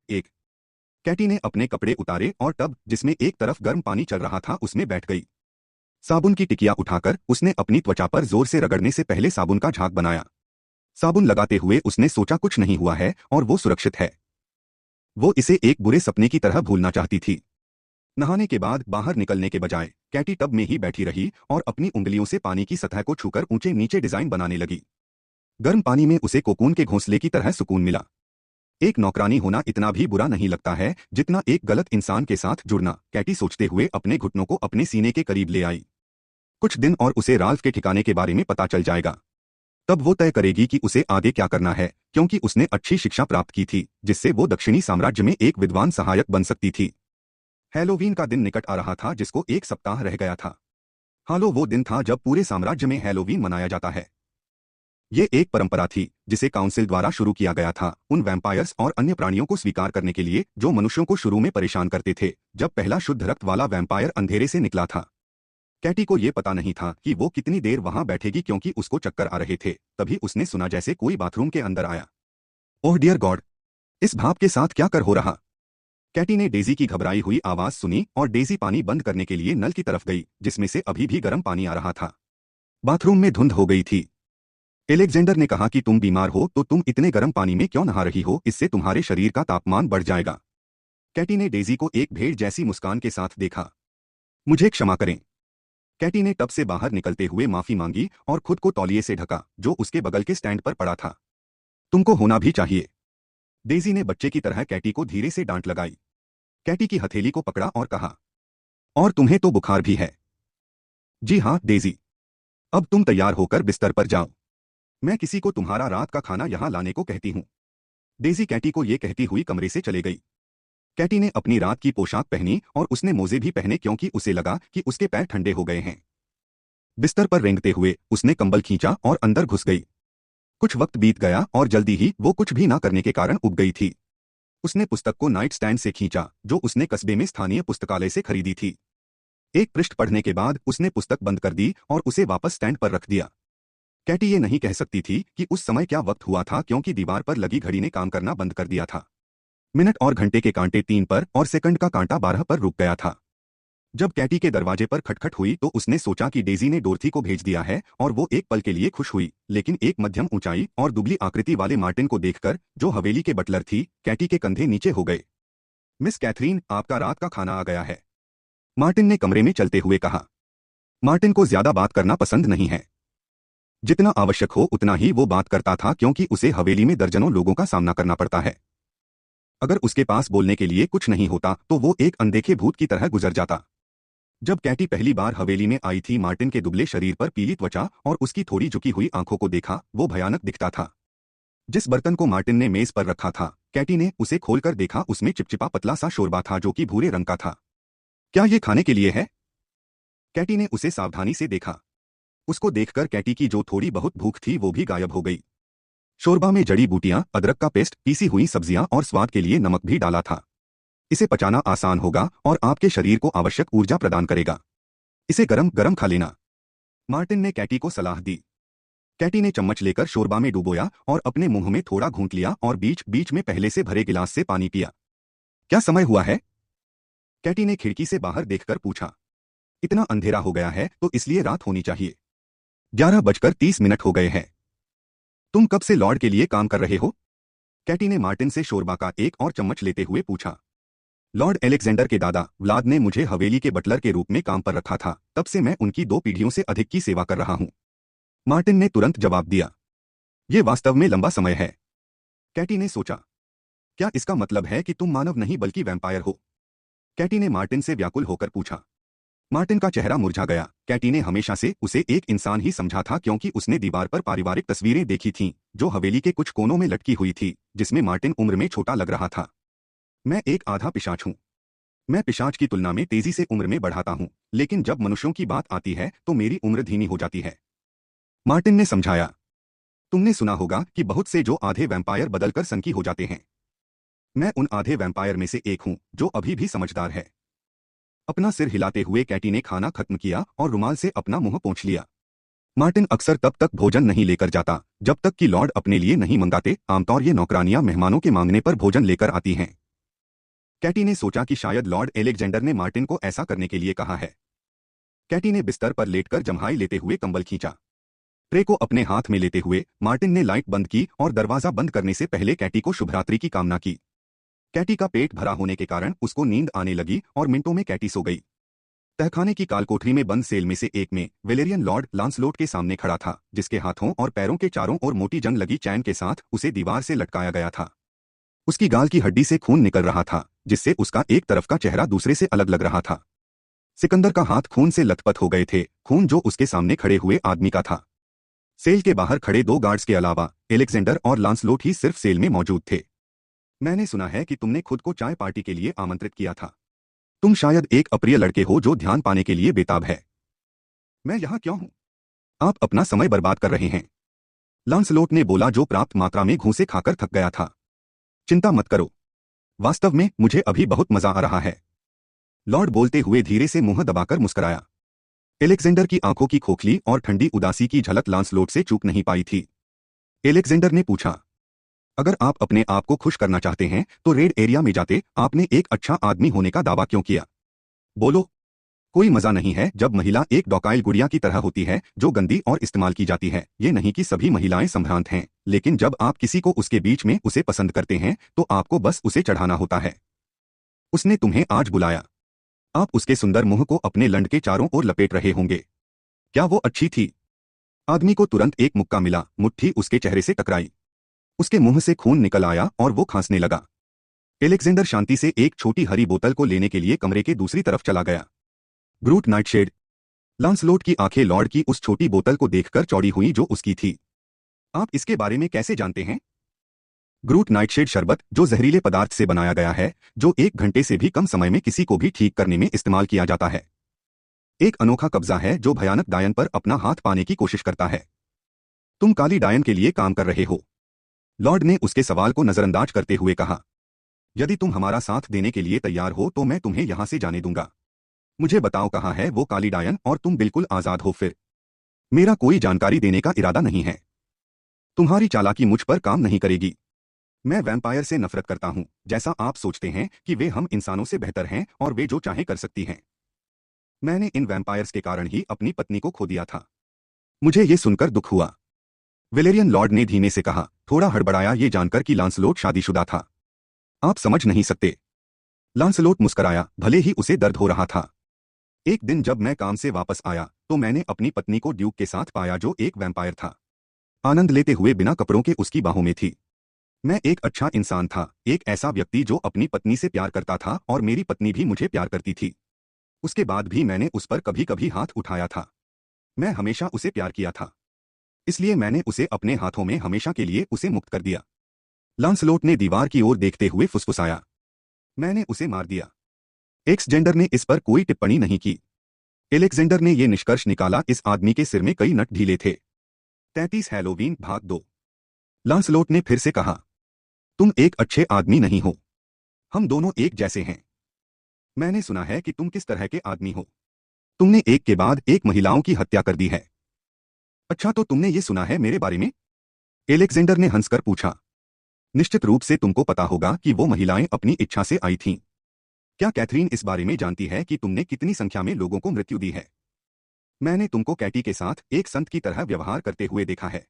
एक। कैटी ने अपने कपड़े उतारे और टब जिसमें एक तरफ गर्म पानी चल रहा था उसमें बैठ गई। साबुन की टिकिया उठाकर उसने अपनी त्वचा पर जोर से रगड़ने से पहले साबुन का झाग बनाया। साबुन लगाते हुए उसने सोचा कुछ नहीं हुआ है और वो सुरक्षित है। वो इसे एक बुरे सपने की तरह भूलना चाहती थी। नहाने के बाद बाहर निकलने के बजाय कैटी टब में ही बैठी रही और अपनी उंगलियों से पानी की सतह को छूकर ऊंचे नीचे डिजाइन बनाने लगी। गर्म पानी में उसे कोकून के घोंसले की तरह सुकून मिला। एक नौकरानी होना इतना भी बुरा नहीं लगता है जितना एक गलत इंसान के साथ जुड़ना, कैटी सोचते हुए अपने घुटनों को अपने सीने के करीब ले आई। कुछ दिन और उसे राल्फ के ठिकाने के बारे में पता चल जाएगा। तब वो तय करेगी कि उसे आगे क्या करना है, क्योंकि उसने अच्छी शिक्षा प्राप्त की थी जिससे वो दक्षिणी साम्राज्य में एक विद्वान सहायक बन सकती थी। हैलोवीन का दिन निकट आ रहा था जिसको एक सप्ताह रह गया था। हालो वो दिन था जब पूरे साम्राज्य में हैलोवीन मनाया जाता है। ये एक परंपरा थी जिसे काउंसिल द्वारा शुरू किया गया था उन वैम्पायर्स और अन्य प्राणियों को स्वीकार करने के लिए जो मनुष्यों को शुरू में परेशान करते थे जब पहला शुद्ध रक्त वाला वैम्पायर अंधेरे से निकला था। कैटी को यह पता नहीं था कि वो कितनी देर वहां बैठेगी क्योंकि उसको चक्कर आ रहे थे। तभी उसने सुना जैसे कोई बाथरूम के अंदर आया। ओह डियर गॉड, इस भाप के साथ क्या कर हो रहा। कैटी ने डेजी की घबराई हुई आवाज सुनी और डेजी पानी बंद करने के लिए नल की तरफ गई जिसमें से अभी भी गर्म पानी आ रहा था। बाथरूम में धुंध हो गई थी। एलेक्जेंडर ने कहा कि तुम बीमार हो तो तुम इतने गर्म पानी में क्यों नहा रही हो, इससे तुम्हारे शरीर का तापमान बढ़ जाएगा। कैटी ने डेजी को एक भेड़ जैसी मुस्कान के साथ देखा। मुझे क्षमा करें। कैटी ने टब से बाहर निकलते हुए माफी मांगी और खुद को तौलिए से ढका जो उसके बगल के स्टैंड पर पड़ा था। तुमको होना भी चाहिए। डेजी ने बच्चे की तरह कैटी को धीरे से डांट लगाई। कैटी की हथेली को पकड़ा और कहा, और तुम्हें तो बुखार भी है। जी हाँ डेजी, अब तुम तैयार होकर बिस्तर पर जाओ। मैं किसी को तुम्हारा रात का खाना यहां लाने को कहती हूं। डेजी कैटी को यह कहती हुई कमरे से चले गई। कैटी ने अपनी रात की पोशाक पहनी और उसने मोजे भी पहने क्योंकि उसे लगा कि उसके पैर ठंडे हो गए हैं। बिस्तर पर रेंगते हुए उसने कंबल खींचा और अंदर घुस गई। कुछ वक्त बीत गया और जल्दी ही वो कुछ भी ना करने के कारण उब गई थी। उसने पुस्तक को नाइट स्टैंड से खींचा जो उसने कस्बे में स्थानीय पुस्तकालय से खरीदी थी। एक पृष्ठ पढ़ने के बाद उसने पुस्तक बंद कर दी और उसे वापस स्टैंड पर रख दिया। कैटी ये नहीं कह सकती थी कि उस समय क्या वक्त हुआ था क्योंकि दीवार पर लगी घड़ी ने काम करना बंद कर दिया था। मिनट और घंटे के कांटे 3 पर और सेकंड का कांटा 12 पर रुक गया था। जब कैटी के दरवाजे पर खटखट हुई तो उसने सोचा कि डेजी ने डोरथी को भेज दिया है और वो एक पल के लिए खुश हुई, लेकिन एक मध्यम ऊंचाई और दुबली आकृति वाले मार्टिन को देखकर, जो हवेली के बटलर थी, कैटी के कंधे नीचे हो गए। मिस कैथरीन, आपका रात का खाना आ गया है, मार्टिन ने कमरे में चलते हुए कहा। मार्टिन को ज्यादा बात करना पसंद नहीं है। जितना आवश्यक हो उतना ही वो बात करता था क्योंकि उसे हवेली में दर्जनों लोगों का सामना करना पड़ता है। अगर उसके पास बोलने के लिए कुछ नहीं होता तो वो एक अनदेखे भूत की तरह गुजर जाता। जब कैटी पहली बार हवेली में आई थी, मार्टिन के दुबले शरीर पर पीली त्वचा और उसकी थोड़ी झुकी हुई आंखों को देखा। वो भयानक दिखता था। जिस बर्तन को मार्टिन ने मेज पर रखा था, कैटी ने उसे खोलकर देखा। उसमें चिपचिपा पतला सा शोरबा था जो कि भूरे रंग का था। क्या ये खाने के लिए है? कैटी ने उसे सावधानी से देखा। उसको देखकर कैटी की जो थोड़ी बहुत भूख थी वो भी गायब हो गई। शोरबा में जड़ी बूटियां, अदरक का पेस्ट, पीसी हुई सब्जियां और स्वाद के लिए नमक भी डाला था। इसे पचाना आसान होगा और आपके शरीर को आवश्यक ऊर्जा प्रदान करेगा। इसे गरम गरम खा लेना, मार्टिन ने कैटी को सलाह दी। कैटी ने चम्मच लेकर शोरबा में डुबोया और अपने मुंह में थोड़ा घूंट लिया और बीच बीच में पहले से भरे गिलास से पानी पिया। क्या समय हुआ है? कैटी ने खिड़की से बाहर देखकर पूछा। इतना अंधेरा हो गया है तो इसलिए रात होनी चाहिए। 11:30 हो गए हैं। तुम कब से लॉर्ड के लिए काम कर रहे हो? कैटी ने मार्टिन से शोरबा का एक और चम्मच लेते हुए पूछा। लॉर्ड एलेक्जेंडर के दादा व्लाद ने मुझे हवेली के बटलर के रूप में काम पर रखा था, तब से मैं उनकी 2 पीढ़ियों से अधिक की सेवा कर रहा हूं, मार्टिन ने तुरंत जवाब दिया। ये वास्तव में लंबा समय है। कैटी ने सोचा, क्या इसका मतलब है कि तुम मानव नहीं बल्कि वैम्पायर हो? कैटी ने मार्टिन से व्याकुल होकर पूछा। मार्टिन का चेहरा मुरझा गया। कैटी ने हमेशा से उसे एक इंसान ही समझा था क्योंकि उसने दीवार पर पारिवारिक तस्वीरें देखी थीं जो हवेली के कुछ कोनों में लटकी हुई थी, जिसमें मार्टिन उम्र में छोटा लग रहा था। मैं एक आधा पिशाच हूं। मैं पिशाच की तुलना में तेजी से उम्र में बढ़ाता हूं, लेकिन जब मनुष्यों की बात आती है तो मेरी उम्र धीमी हो जाती है, मार्टिन ने समझाया। तुमने सुना होगा कि बहुत से जो आधे वैम्पायर बदलकर सनकी हो जाते हैं। मैं उन आधे वैम्पायर में से एक हूं जो अभी भी समझदार है। अपना सिर हिलाते हुए कैटी ने खाना खत्म किया और रुमाल से अपना मुंह पोंछ लिया। मार्टिन अक्सर तब तक भोजन नहीं लेकर जाता जब तक कि लॉर्ड अपने लिए नहीं मंगाते। आमतौर ये नौकरानियां मेहमानों के मांगने पर भोजन लेकर आती हैं। कैटी ने सोचा कि शायद लॉर्ड एलेक्जेंडर ने मार्टिन को ऐसा करने के लिए कहा है। कैटी ने बिस्तर पर लेटकर जम्हाई लेते हुए कंबल खींचा। ट्रे को अपने हाथ में लेते हुए मार्टिन ने लाइट बंद की और दरवाजा बंद करने से पहले कैटी को शुभरात्रि की कामना की। कैटी का पेट भरा होने के कारण उसको नींद आने लगी और मिनटों में कैटी सो गई। तहखाने की कालकोठरी में बंद सेल में से एक में वेलेरियन लॉर्ड लांसलोट के सामने खड़ा था, जिसके हाथों और पैरों के चारों ओर मोटी जंग लगी चैन के साथ उसे दीवार से लटकाया गया था। उसकी गाल की हड्डी से खून निकल रहा था, जिससे उसका एक तरफ का चेहरा दूसरे से अलग लग रहा था। सिकंदर का हाथ खून से लथपथ हो गए थे, खून जो उसके सामने खड़े हुए आदमी का था। सेल के बाहर खड़े 2 गार्ड्स के अलावा एलेक्जेंडर और लांसलोट ही सिर्फ सेल में मौजूद थे। मैंने सुना है कि तुमने खुद को चाय पार्टी के लिए आमंत्रित किया था। तुम शायद एक अप्रिय लड़के हो जो ध्यान पाने के लिए बेताब है। मैं यहाँ क्यों हूँ? आप अपना समय बर्बाद कर रहे हैं, लांसलोट ने बोला, जो प्राप्त मात्रा में घूंसे खाकर थक गया था। चिंता मत करो, वास्तव में मुझे अभी बहुत मजा आ रहा है। लॉर्ड बोलते हुए धीरे से मुंह दबाकर मुस्कुराया। एलेक्जेंडर की आंखों की खोखली और ठंडी उदासी की झलक लांसलोट से चूक नहीं पाई थी। एलेक्जेंडर ने पूछा, अगर आप अपने आप को खुश करना चाहते हैं तो रेड एरिया में जाते आपने एक अच्छा आदमी होने का दावा क्यों किया? बोलो। कोई मजा नहीं है जब महिला एक डॉकाइल गुड़िया की तरह होती है जो गंदी और इस्तेमाल की जाती है। ये नहीं कि सभी महिलाएं संभ्रांत हैं, लेकिन जब आप किसी को उसके बीच में उसे पसंद करते हैं तो आपको बस उसे चढ़ाना होता है। उसने तुम्हें आज बुलाया। आप उसके सुंदर मुंह को अपने लंड के चारों ओर लपेट रहे होंगे। क्या वो अच्छी थी? आदमी को तुरंत एक मुक्का मिला, मुट्ठी उसके चेहरे से टकराई। उसके मुंह से खून निकल आया और वो खांसने लगा। एलेक्जेंडर शांति से एक छोटी हरी बोतल को लेने के लिए कमरे के दूसरी तरफ चला गया। Brute nightshade. लांसलोट की आंखें लॉर्ड की उस छोटी बोतल को देखकर चौड़ी हुई जो उसकी थी। आप इसके बारे में कैसे जानते हैं? ग्रूट नाइटशेड शरबत, जो जहरीले पदार्थ से बनाया गया है, जो 1 घंटे से भी कम समय में किसी को भी ठीक करने में इस्तेमाल किया जाता है। एक अनोखा कब्जा है जो भयानक डायन पर अपना हाथ पाने की कोशिश करता है। तुम काली डायन के लिए काम कर रहे हो? लॉर्ड ने उसके सवाल को नजरअंदाज करते हुए कहा। यदि तुम हमारा साथ देने के लिए तैयार हो तो मैं तुम्हें यहां से जाने दूंगा। मुझे बताओ कहाँ है वो काली डायन और तुम बिल्कुल आजाद हो। फिर मेरा कोई जानकारी देने का इरादा नहीं है। तुम्हारी चालाकी मुझ पर काम नहीं करेगी। मैं वैम्पायर से नफरत करता हूं, जैसा आप सोचते हैं कि वे हम इंसानों से बेहतर हैं और वे जो चाहे कर सकती हैं। मैंने इन वैम्पायर्स के कारण ही अपनी पत्नी को खो दिया था। मुझे ये सुनकर दुख हुआ, वेलेरियन लॉर्ड ने धीमे से कहा, थोड़ा हड़बड़ाया ये जानकर कि लांसलोट शादीशुदा था। आप समझ नहीं सकते। लांसलोट मुस्कराया, भले ही उसे दर्द हो रहा था। एक दिन जब मैं काम से वापस आया तो मैंने अपनी पत्नी को ड्यूक के साथ पाया जो एक वैम्पायर था, आनंद लेते हुए बिना कपड़ों के उसकी बाहों में थी। मैं एक अच्छा इंसान था, एक ऐसा व्यक्ति जो अपनी पत्नी से प्यार करता था और मेरी पत्नी भी मुझे प्यार करती थी। उसके बाद भी मैंने उस पर कभी कभी हाथ उठाया था। मैं हमेशा उसे प्यार किया था, इसलिए मैंने उसे अपने हाथों में हमेशा के लिए उसे मुक्त कर दिया। लांसलोट ने दीवार की ओर देखते हुए फुसफुसाया, मैंने उसे मार दिया। एक्सजेंडर ने इस पर कोई टिप्पणी नहीं की। एलेक्जेंडर ने यह निष्कर्ष निकाला, इस आदमी के सिर में कई नट ढीले थे। 33 हैलोवीन भाग 2। लांसलोट ने फिर से कहा, तुम एक अच्छे आदमी नहीं हो। हम दोनों एक जैसे हैं। मैंने सुना है कि तुम किस तरह के आदमी हो। तुमने एक के बाद एक महिलाओं की हत्या कर दी है। अच्छा, तो तुमने ये सुना है मेरे बारे में? एलेक्जेंडर ने हंसकर पूछा। निश्चित रूप से तुमको पता होगा कि वो महिलाएं अपनी इच्छा से आई थीं। क्या कैथरीन इस बारे में जानती है कि तुमने कितनी संख्या में लोगों को मृत्यु दी है? मैंने तुमको कैटी के साथ एक संत की तरह व्यवहार करते हुए देखा है।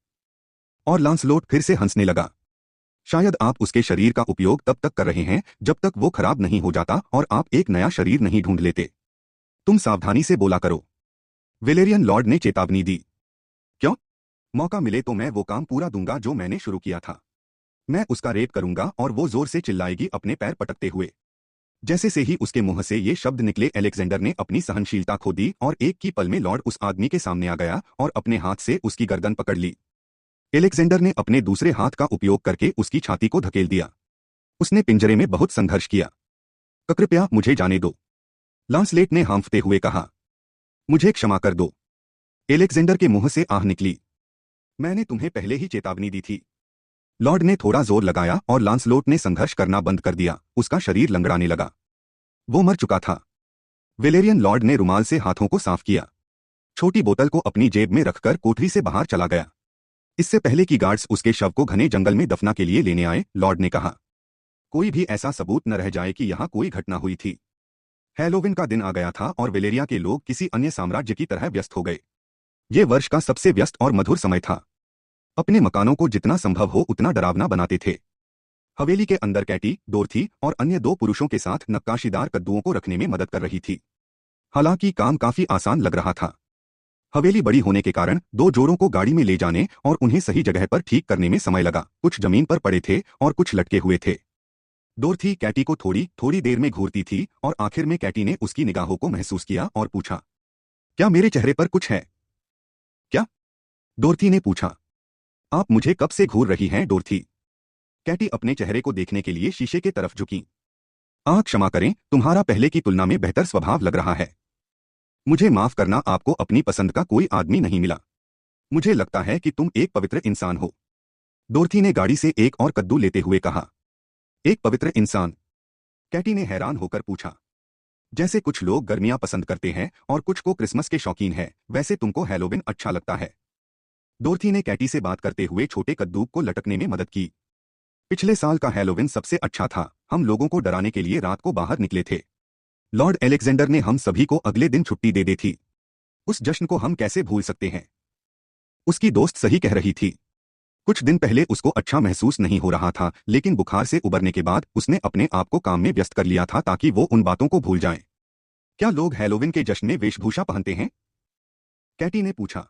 और लांसलोट फिर से हंसने लगा। शायद आप उसके शरीर का उपयोग तब तक कर रहे हैं जब तक वो खराब नहीं हो जाता और आप एक नया शरीर नहीं ढूंढ लेते। तुम सावधानी से बोला करो। वेलेरियन लॉर्ड ने चेतावनी दी। क्यों? मौका मिले तो मैं वो काम पूरा दूंगा जो मैंने शुरू किया था। मैं उसका रेप करूंगा और वो जोर से चिल्लाएगी, अपने पैर पटकते हुए। जैसे से ही उसके मुंह से ये शब्द निकले, एलेक्जेंडर ने अपनी सहनशीलता खो दी और एक की पल में लॉर्ड उस आदमी के सामने आ गया और अपने हाथ से उसकी गर्दन पकड़ ली। एलेक्जेंडर ने अपने दूसरे हाथ का उपयोग करके उसकी छाती को धकेल दिया। उसने पिंजरे में बहुत संघर्ष किया। कृपया मुझे जाने दो, लांसलेट ने हांफते हुए कहा। मुझे क्षमा कर दो। एलेक्जेंडर के मुंह से आह निकली। मैंने तुम्हें पहले ही चेतावनी दी थी। लॉर्ड ने थोड़ा जोर लगाया और लांसलोट ने संघर्ष करना बंद कर दिया। उसका शरीर लंगड़ाने लगा। वो मर चुका था। वेलेरियन लॉर्ड ने रुमाल से हाथों को साफ किया। छोटी बोतल को अपनी जेब में रखकर कोठरी से बाहर चला गया। इससे पहले कि गार्ड्स उसके शव को घने जंगल में दफना के लिए लेने आए, लॉर्ड ने कहा, कोई भी ऐसा सबूत न रह जाए कि यहाँ कोई घटना हुई थी। हैलोविन का दिन आ गया था और वेलेरिया के लोग किसी अन्य साम्राज्य की तरह व्यस्त हो गए। ये वर्ष का सबसे व्यस्त और मधुर समय था। अपने मकानों को जितना संभव हो उतना डरावना बनाते थे। हवेली के अंदर कैटी, डोरथी और अन्य 2 पुरुषों के साथ नक्काशीदार कद्दुओं को रखने में मदद कर रही थी। हालांकि काम काफी आसान लग रहा था। हवेली बड़ी होने के कारण 2 जोड़ों को गाड़ी में ले जाने और उन्हें सही जगह पर ठीक करने में समय लगा। कुछ जमीन पर पड़े थे और कुछ लटके हुए थे। डोरथी कैटी को थोड़ी थोड़ी देर में घूरती थी और आखिर में कैटी ने उसकी निगाहों को महसूस किया और पूछा, क्या मेरे चेहरे पर कुछ है? क्या? डोरथी ने पूछा। आप मुझे कब से घूर रही हैं, डोरथी? कैटी अपने चेहरे को देखने के लिए शीशे के तरफ झुकी। क्षमा करें, तुम्हारा पहले की तुलना में बेहतर स्वभाव लग रहा है। मुझे माफ करना, आपको अपनी पसंद का कोई आदमी नहीं मिला। मुझे लगता है कि तुम एक पवित्र इंसान हो। डोरथी ने गाड़ी से एक और कद्दू लेते हुए कहा। एक पवित्र इंसान? कैटी ने हैरान होकर पूछा। जैसे कुछ लोग गर्मियां पसंद करते हैं और कुछ को क्रिसमस के शौकीन है, वैसे तुमको हैलोविन अच्छा लगता है। डोरथी ने कैटी से बात करते हुए छोटे कद्दू को लटकने में मदद की। पिछले साल का हैलोविन सबसे अच्छा था। हम लोगों को डराने के लिए रात को बाहर निकले थे। लॉर्ड एलेक्जेंडर ने हम सभी को अगले दिन छुट्टी दे दी थी। उस जश्न को हम कैसे भूल सकते हैं? उसकी दोस्त सही कह रही थी। कुछ दिन पहले उसको अच्छा महसूस नहीं हो रहा था, लेकिन बुखार से उबरने के बाद उसने अपने आप को काम में व्यस्त कर लिया था ताकि वो उन बातों को भूल जाए। क्या लोग हैलोविन के जश्न में वेशभूषा पहनते हैं? कैटी ने पूछा।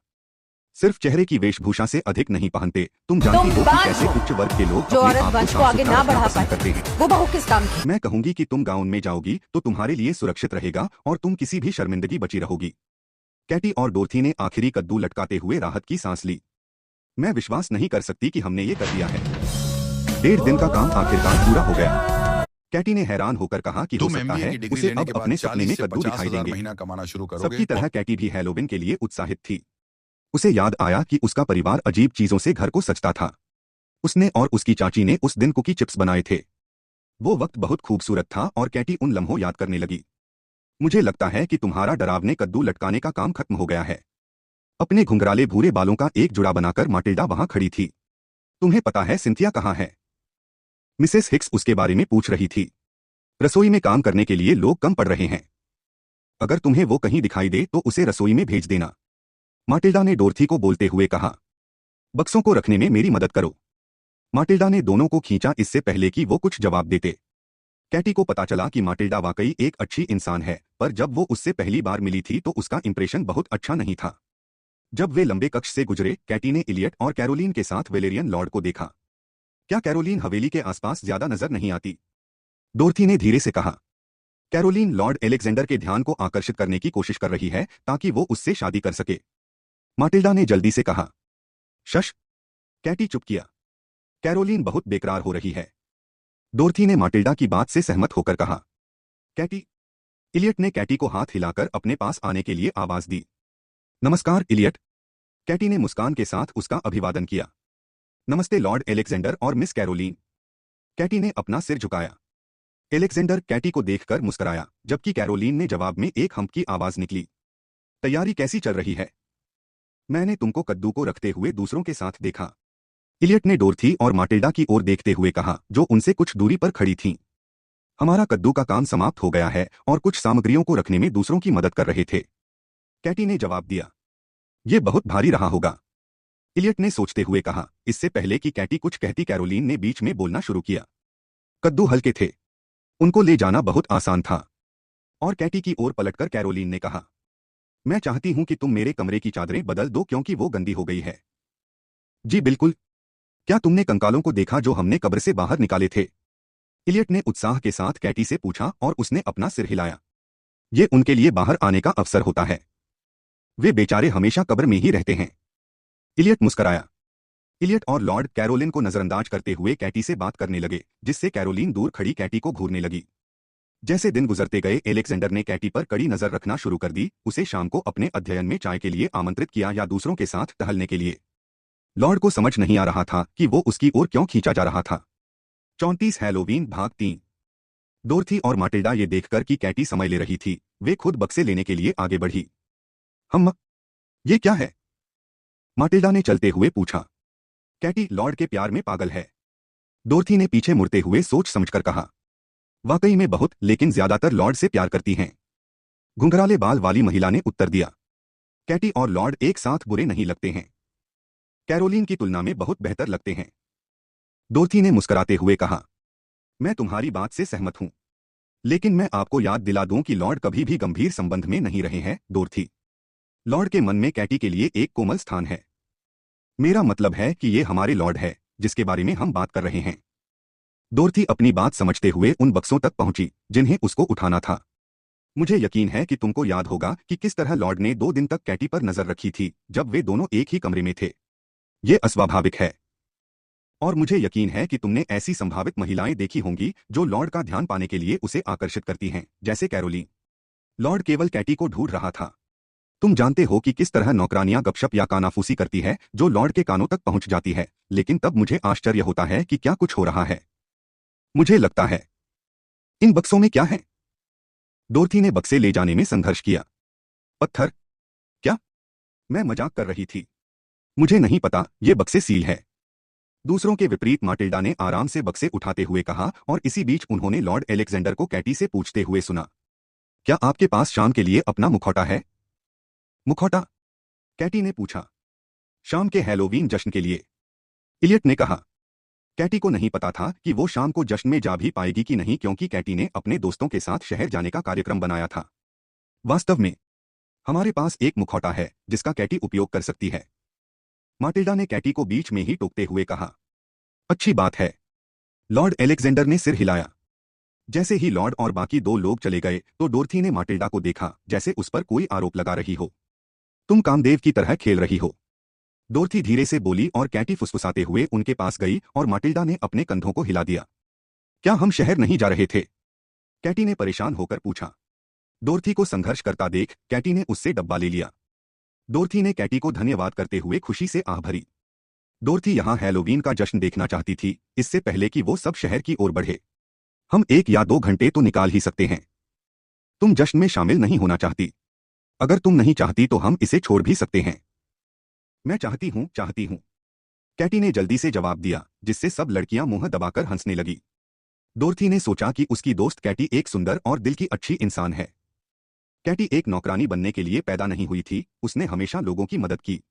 सिर्फ चेहरे की वेशभूषा से अधिक नहीं पहनते। तुम जानती हो कि कैसे उच्च वर्ग के लोग जो अपने औरत आप को वंश को साफ आगे सुथरा ना रखना बढ़ा पसंद करते पाए, हैं। वो बहू किस काम की? मैं कहूंगी कि तुम गाउन में जाओगी तो तुम्हारे लिए सुरक्षित रहेगा और तुम किसी भी शर्मिंदगी बची रहोगी। कैटी और डोरथी ने आखिरी कद्दू लटकाते हुए राहत की सांस ली। मैं विश्वास नहीं कर सकती कि हमने ये कर दिया है। 1.5 दिन का काम आखिरकार पूरा हो गया। कैटी ने हैरान होकर कहा कि हो तुम सकता एमबीए है की डिग्री उसे लेने अब के बाद अपने सपने 40 में से कद्दू 50 दिखाई हजार देंगे। महीना कमाना शुरू करोगे। सबकी तरह कैटी भी हैलोविन के लिए उत्साहित थी। उसे याद आया कि उसका परिवार अजीब चीजों से घर को सजता था। उसने और उसकी चाची ने उस दिन कुकी चिप्स बनाए थे। वो वक्त बहुत खूबसूरत था और कैटी उन लम्हों याद करने लगी। मुझे लगता है कि तुम्हारा डरावने कद्दू लटकाने का काम खत्म हो गया है। अपने घुंघराले भूरे बालों का एक जुड़ा बनाकर माटिल्डा वहां खड़ी थी। तुम्हें पता है सिंथिया कहाँ है? मिसेस हिक्स उसके बारे में पूछ रही थी। रसोई में काम करने के लिए लोग कम पड़ रहे हैं। अगर तुम्हें वो कहीं दिखाई दे तो उसे रसोई में भेज देना। माटिल्डा ने डोरथी को बोलते हुए कहा। बक्सों को रखने में मेरी मदद करो। माटिल्डा ने दोनों को खींचा इससे पहले कि वो कुछ जवाब देते। कैटी को पता चला कि माटिल्डा वाकई एक अच्छी इंसान है, पर जब वो उससे पहली बार मिली थी तो उसका इंप्रेशन बहुत अच्छा नहीं था। जब वे लंबे कक्ष से गुजरे, कैटी ने इलियट और कैरोलीन के साथ वेलेरियन लॉर्ड को देखा। क्या कैरोलीन हवेली के आसपास ज्यादा नजर नहीं आती? डोरथी ने धीरे से कहा। कैरोलीन लॉर्ड एलेक्जेंडर के ध्यान को आकर्षित करने की कोशिश कर रही है ताकि वो उससे शादी कर सके। माटिल्डा ने जल्दी से कहा। शश। कैटी चुप किया। कैरोलीन बहुत बेकरार हो रही है। डोरथी ने माटिल्डा की बात से सहमत होकर कहा। कैटी। इलियट ने कैटी को हाथ हिलाकर अपने पास आने के लिए आवाज दी। नमस्कार इलियट। कैटी ने मुस्कान के साथ उसका अभिवादन किया। नमस्ते लॉर्ड एलेक्जेंडर और मिस कैरोलीन। कैटी ने अपना सिर झुकाया। एलेक्जेंडर कैटी को देखकर मुस्कुराया, जबकि कैरोलीन ने जवाब में एक हम्फ की आवाज निकली। तैयारी कैसी चल रही है? मैंने तुमको कद्दू को रखते हुए दूसरों के साथ देखा। इलियट ने डोरथी और माटिल्डा की ओर देखते हुए कहा, जो उनसे कुछ दूरी पर खड़ी थीं। हमारा कद्दू का काम समाप्त हो गया है और कुछ सामग्रियों को रखने में दूसरों की मदद कर रहे थे। कैटी ने जवाब दिया। ये बहुत भारी रहा होगा। इलियट ने सोचते हुए कहा। इससे पहले कि कैटी कुछ कहती कैरोलीन ने बीच में बोलना शुरू किया। कद्दू हल्के थे। उनको ले जाना बहुत आसान था। और कैटी की ओर पलटकर कैरोलीन ने कहा, मैं चाहती हूं कि तुम मेरे कमरे की चादरें बदल दो क्योंकि वो गंदी हो गई है। जी बिल्कुल। क्या तुमने कंकालों को देखा जो हमने कब्र से बाहर निकाले थे? इलियट ने उत्साह के साथ कैटी से पूछा और उसने अपना सिर हिलाया। ये उनके लिए बाहर आने का अवसर होता है। वे बेचारे हमेशा कब्र में ही रहते हैं। इलियट मुस्कराया। इलियट और लॉर्ड कैरोलिन को नजरअंदाज करते हुए कैटी से बात करने लगे, जिससे कैरोलीन दूर खड़ी कैटी को घूरने लगी। जैसे दिन गुजरते गए, एलेक्जेंडर ने कैटी पर कड़ी नजर रखना शुरू कर दी। उसे शाम को अपने अध्ययन में चाय के लिए आमंत्रित किया या दूसरों के साथ टहलने के लिए। लॉर्ड को समझ नहीं आ रहा था कि वो उसकी ओर क्यों खींचा जा रहा था। 34 हैलोवीन भाग 3। डोरथी और माटिल्डा ये देखकर कि कैटी समय ले रही थी, वे खुद बक्से लेने के लिए आगे बढ़ी। हम ये क्या है? माटिल्डा ने चलते हुए पूछा। कैटी लॉर्ड के प्यार में पागल है। डोरथी ने पीछे मुड़ते हुए सोच समझकर कहा। वाकई में बहुत, लेकिन ज्यादातर लॉर्ड से प्यार करती हैं। घुंघराले बाल वाली महिला ने उत्तर दिया। कैटी और लॉर्ड एक साथ बुरे नहीं लगते हैं। कैरोलिन की तुलना में बहुत बेहतर लगते हैं। डोरथी ने मुस्कुराते हुए कहा। मैं तुम्हारी बात से सहमत हूं, लेकिन मैं आपको याद दिला दूं कि लॉर्ड कभी भी गंभीर संबंध में नहीं रहे हैं, डोरथी। लॉर्ड के मन में कैटी के लिए एक कोमल स्थान है। मेरा मतलब है कि ये हमारे लॉर्ड है जिसके बारे में हम बात कर रहे हैं। डोरथी अपनी बात समझते हुए उन बक्सों तक पहुंची जिन्हें उसको उठाना था। मुझे यकीन है कि तुमको याद होगा कि किस तरह लॉर्ड ने 2 दिन तक कैटी पर नजर रखी थी जब वे दोनों एक ही कमरे में थे। ये अस्वाभाविक है। और मुझे यकीन है कि तुमने ऐसी संभावित महिलाएं देखी होंगी जो लॉर्ड का ध्यान पाने के लिए उसे आकर्षित करती हैं, जैसे कैरोलिन। लॉर्ड केवल कैटी को ढूंढ रहा था। तुम जानते हो कि किस तरह नौकरानियां गपशप या कानाफूसी करती है जो लॉर्ड के कानों तक पहुंच जाती है, लेकिन तब मुझे आश्चर्य होता है कि क्या कुछ हो रहा है। मुझे लगता है। इन बक्सों में क्या है? डोरथी ने बक्से ले जाने में संघर्ष किया। पत्थर? क्या? मैं मजाक कर रही थी। मुझे नहीं पता, ये बक्से सील है। दूसरों के विपरीत माटिल्डा ने आराम से बक्से उठाते हुए कहा, और इसी बीच उन्होंने लॉर्ड एलेक्जेंडर को कैटी से पूछते हुए सुना। क्या आपके पास शाम के लिए अपना मुखौटा है? मुखौटा? कैटी ने पूछा। शाम के हैलोवीन जश्न के लिए, इलियट ने कहा। कैटी को नहीं पता था कि वो शाम को जश्न में जा भी पाएगी कि नहीं, क्योंकि कैटी ने अपने दोस्तों के साथ शहर जाने का कार्यक्रम बनाया था। वास्तव में हमारे पास एक मुखौटा है जिसका कैटी उपयोग कर सकती है, माटिल्डा ने कैटी को बीच में ही टोकते हुए कहा। अच्छी बात है। लॉर्ड एलेक्जेंडर ने सिर हिलाया। जैसे ही लॉर्ड और बाकी 2 लोग चले गए तो डोरथी ने माटिल्डा को देखा जैसे उस पर कोई आरोप लगा रही हो। तुम कामदेव की तरह खेल रही हो, डोरथी धीरे से बोली, और कैटी फुसफुसाते हुए उनके पास गई और माटिल्डा ने अपने कंधों को हिला दिया। क्या हम शहर नहीं जा रहे थे? कैटी ने परेशान होकर पूछा। डोरथी को संघर्ष करता देख कैटी ने उससे डब्बा ले लिया। डोरथी ने कैटी को धन्यवाद करते हुए खुशी से आह भरी। डोरथी यहां हैलोवीन का जश्न देखना चाहती थी, इससे पहले कि वो सब शहर की ओर बढ़े। हम 1 या 2 घंटे तो निकाल ही सकते हैं। तुम जश्न में शामिल नहीं होना चाहती? अगर तुम नहीं चाहती तो हम इसे छोड़ भी सकते हैं। मैं चाहती हूं, चाहती हूं, कैटी ने जल्दी से जवाब दिया, जिससे सब लड़कियां मुंह दबाकर हंसने लगी। डोरथी ने सोचा कि उसकी दोस्त कैटी एक सुंदर और दिल की अच्छी इंसान है। कैटी एक नौकरानी बनने के लिए पैदा नहीं हुई थी, उसने हमेशा लोगों की मदद की।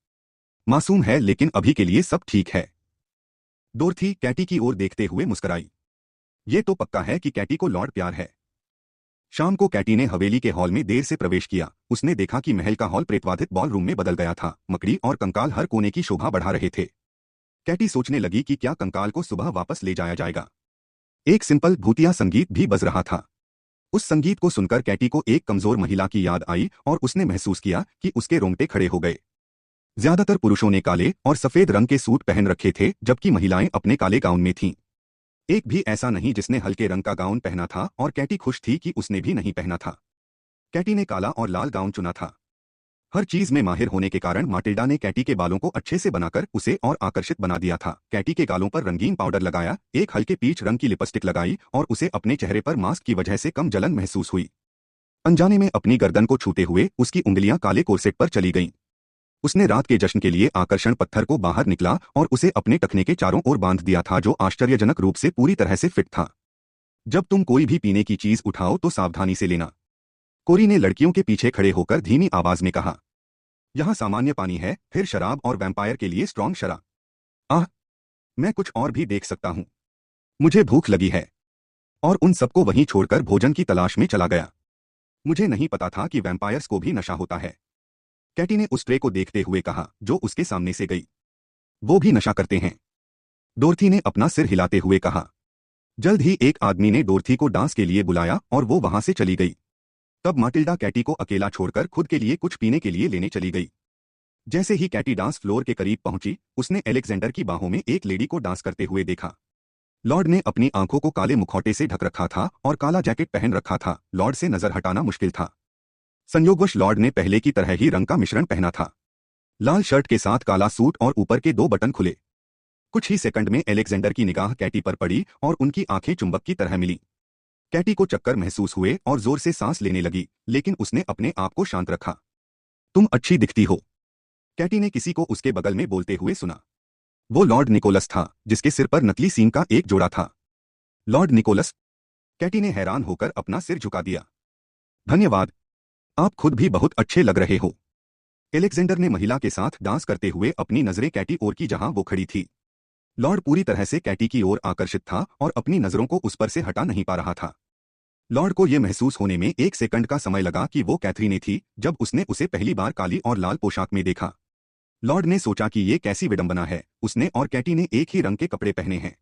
मासूम है, लेकिन अभी के लिए सब ठीक है। डोरथी कैटी की ओर देखते हुए मुस्कुराई। ये तो पक्का है कि कैटी को लॉर्ड प्यार है। शाम को कैटी ने हवेली के हॉल में देर से प्रवेश किया। उसने देखा कि महल का हॉल प्रेतवाधित बॉल रूम में बदल गया था। मकड़ी और कंकाल हर कोने की शोभा बढ़ा रहे थे। कैटी सोचने लगी कि क्या कंकाल को सुबह वापस ले जाया जाएगा। एक सिंपल भूतिया संगीत भी बज रहा था। उस संगीत को सुनकर कैटी को एक कमजोर महिला की याद आई और उसने महसूस किया कि उसके रोंगटे खड़े हो गए। ज्यादातर पुरुषों ने काले और सफेद रंग के सूट पहन रखे थे, जबकि महिलाएं अपने काले गाउन में थीं। एक भी ऐसा नहीं जिसने हल्के रंग का गाउन पहना था, और कैटी खुश थी कि उसने भी नहीं पहना था। कैटी ने काला और लाल गाउन चुना था। हर चीज में माहिर होने के कारण माटिल्डा ने कैटी के बालों को अच्छे से बनाकर उसे और आकर्षित बना दिया था। कैटी के गालों पर रंगीन पाउडर लगाया, एक हल्के पीच रंग की लिपस्टिक लगाई, और उसे अपने चेहरे पर मास्क की वजह से कम जलन महसूस हुई। अनजाने में अपनी गर्दन को छूते हुए उसकी उंगलियां काले कोर्सेट पर चली गईं। उसने रात के जश्न के लिए आकर्षण पत्थर को बाहर निकला और उसे अपने टखने के चारों ओर बांध दिया था, जो आश्चर्यजनक रूप से पूरी तरह से फिट था। जब तुम कोई भी पीने की चीज उठाओ तो सावधानी से लेना, कोरी ने लड़कियों के पीछे खड़े होकर धीमी आवाज में कहा। यहाँ सामान्य पानी है, फिर शराब और वैम्पायर के लिए स्ट्रॉन्ग शराब। आह, मैं कुछ और भी देख सकता हूँ। मुझे भूख लगी है। और उन सबको वहीं छोड़कर भोजन की तलाश में चला गया। मुझे नहीं पता था कि वैम्पायर्स को भी नशा होता है। कैटी ने उस ट्रे को देखते हुए कहा, जो उसके सामने से गई। वो भी नशा करते हैं, डोरथी ने अपना सिर हिलाते हुए कहा। जल्द ही एक आदमी ने डोरथी को डांस के लिए बुलाया और वो वहां से चली गई। तब माटिल्डा कैटी को अकेला छोड़कर खुद के लिए कुछ पीने के लिए लेने चली गई। जैसे ही कैटी डांस फ्लोर के करीब पहुंची, उसने एलेक्जेंडर की बाहों में एक लेडी को डांस करते हुए देखा। लॉर्ड ने अपनी आंखों को काले मुखौटे से ढक रखा था और काला जैकेट पहन रखा था। लॉर्ड से नजर हटाना मुश्किल था। संयोगवश लॉर्ड ने पहले की तरह ही रंग का मिश्रण पहना था, लाल शर्ट के साथ काला सूट और ऊपर के 2 बटन खुले। कुछ ही सेकंड में एलेक्जेंडर की निगाह कैटी पर पड़ी और उनकी आंखें चुंबक की तरह मिली। कैटी को चक्कर महसूस हुए और जोर से सांस लेने लगी, लेकिन उसने अपने आप को शांत रखा। तुम अच्छी दिखती हो, कैटी ने किसी को उसके बगल में बोलते हुए सुना। वो लॉर्ड निकोलस था, जिसके सिर पर नकली सींग का एक जोड़ा था। लॉर्ड निकोलस, कैटी ने हैरान होकर अपना सिर झुका दिया। धन्यवाद, आप खुद भी बहुत अच्छे लग रहे हो। एलेक्जेंडर ने महिला के साथ डांस करते हुए अपनी नजरें कैटी ओर की जहां वो खड़ी थी। लॉर्ड पूरी तरह से कैटी की ओर आकर्षित था और अपनी नजरों को उस पर से हटा नहीं पा रहा था। लॉर्ड को यह महसूस होने में 1 सेकंड का समय लगा कि वो कैथरीने थी जब उसने उसे पहली बार काली और लाल पोशाक में देखा। लॉर्ड ने सोचा कि ये कैसी विडंबना है, उसने और कैटी ने एक ही रंग के कपड़े पहने हैं।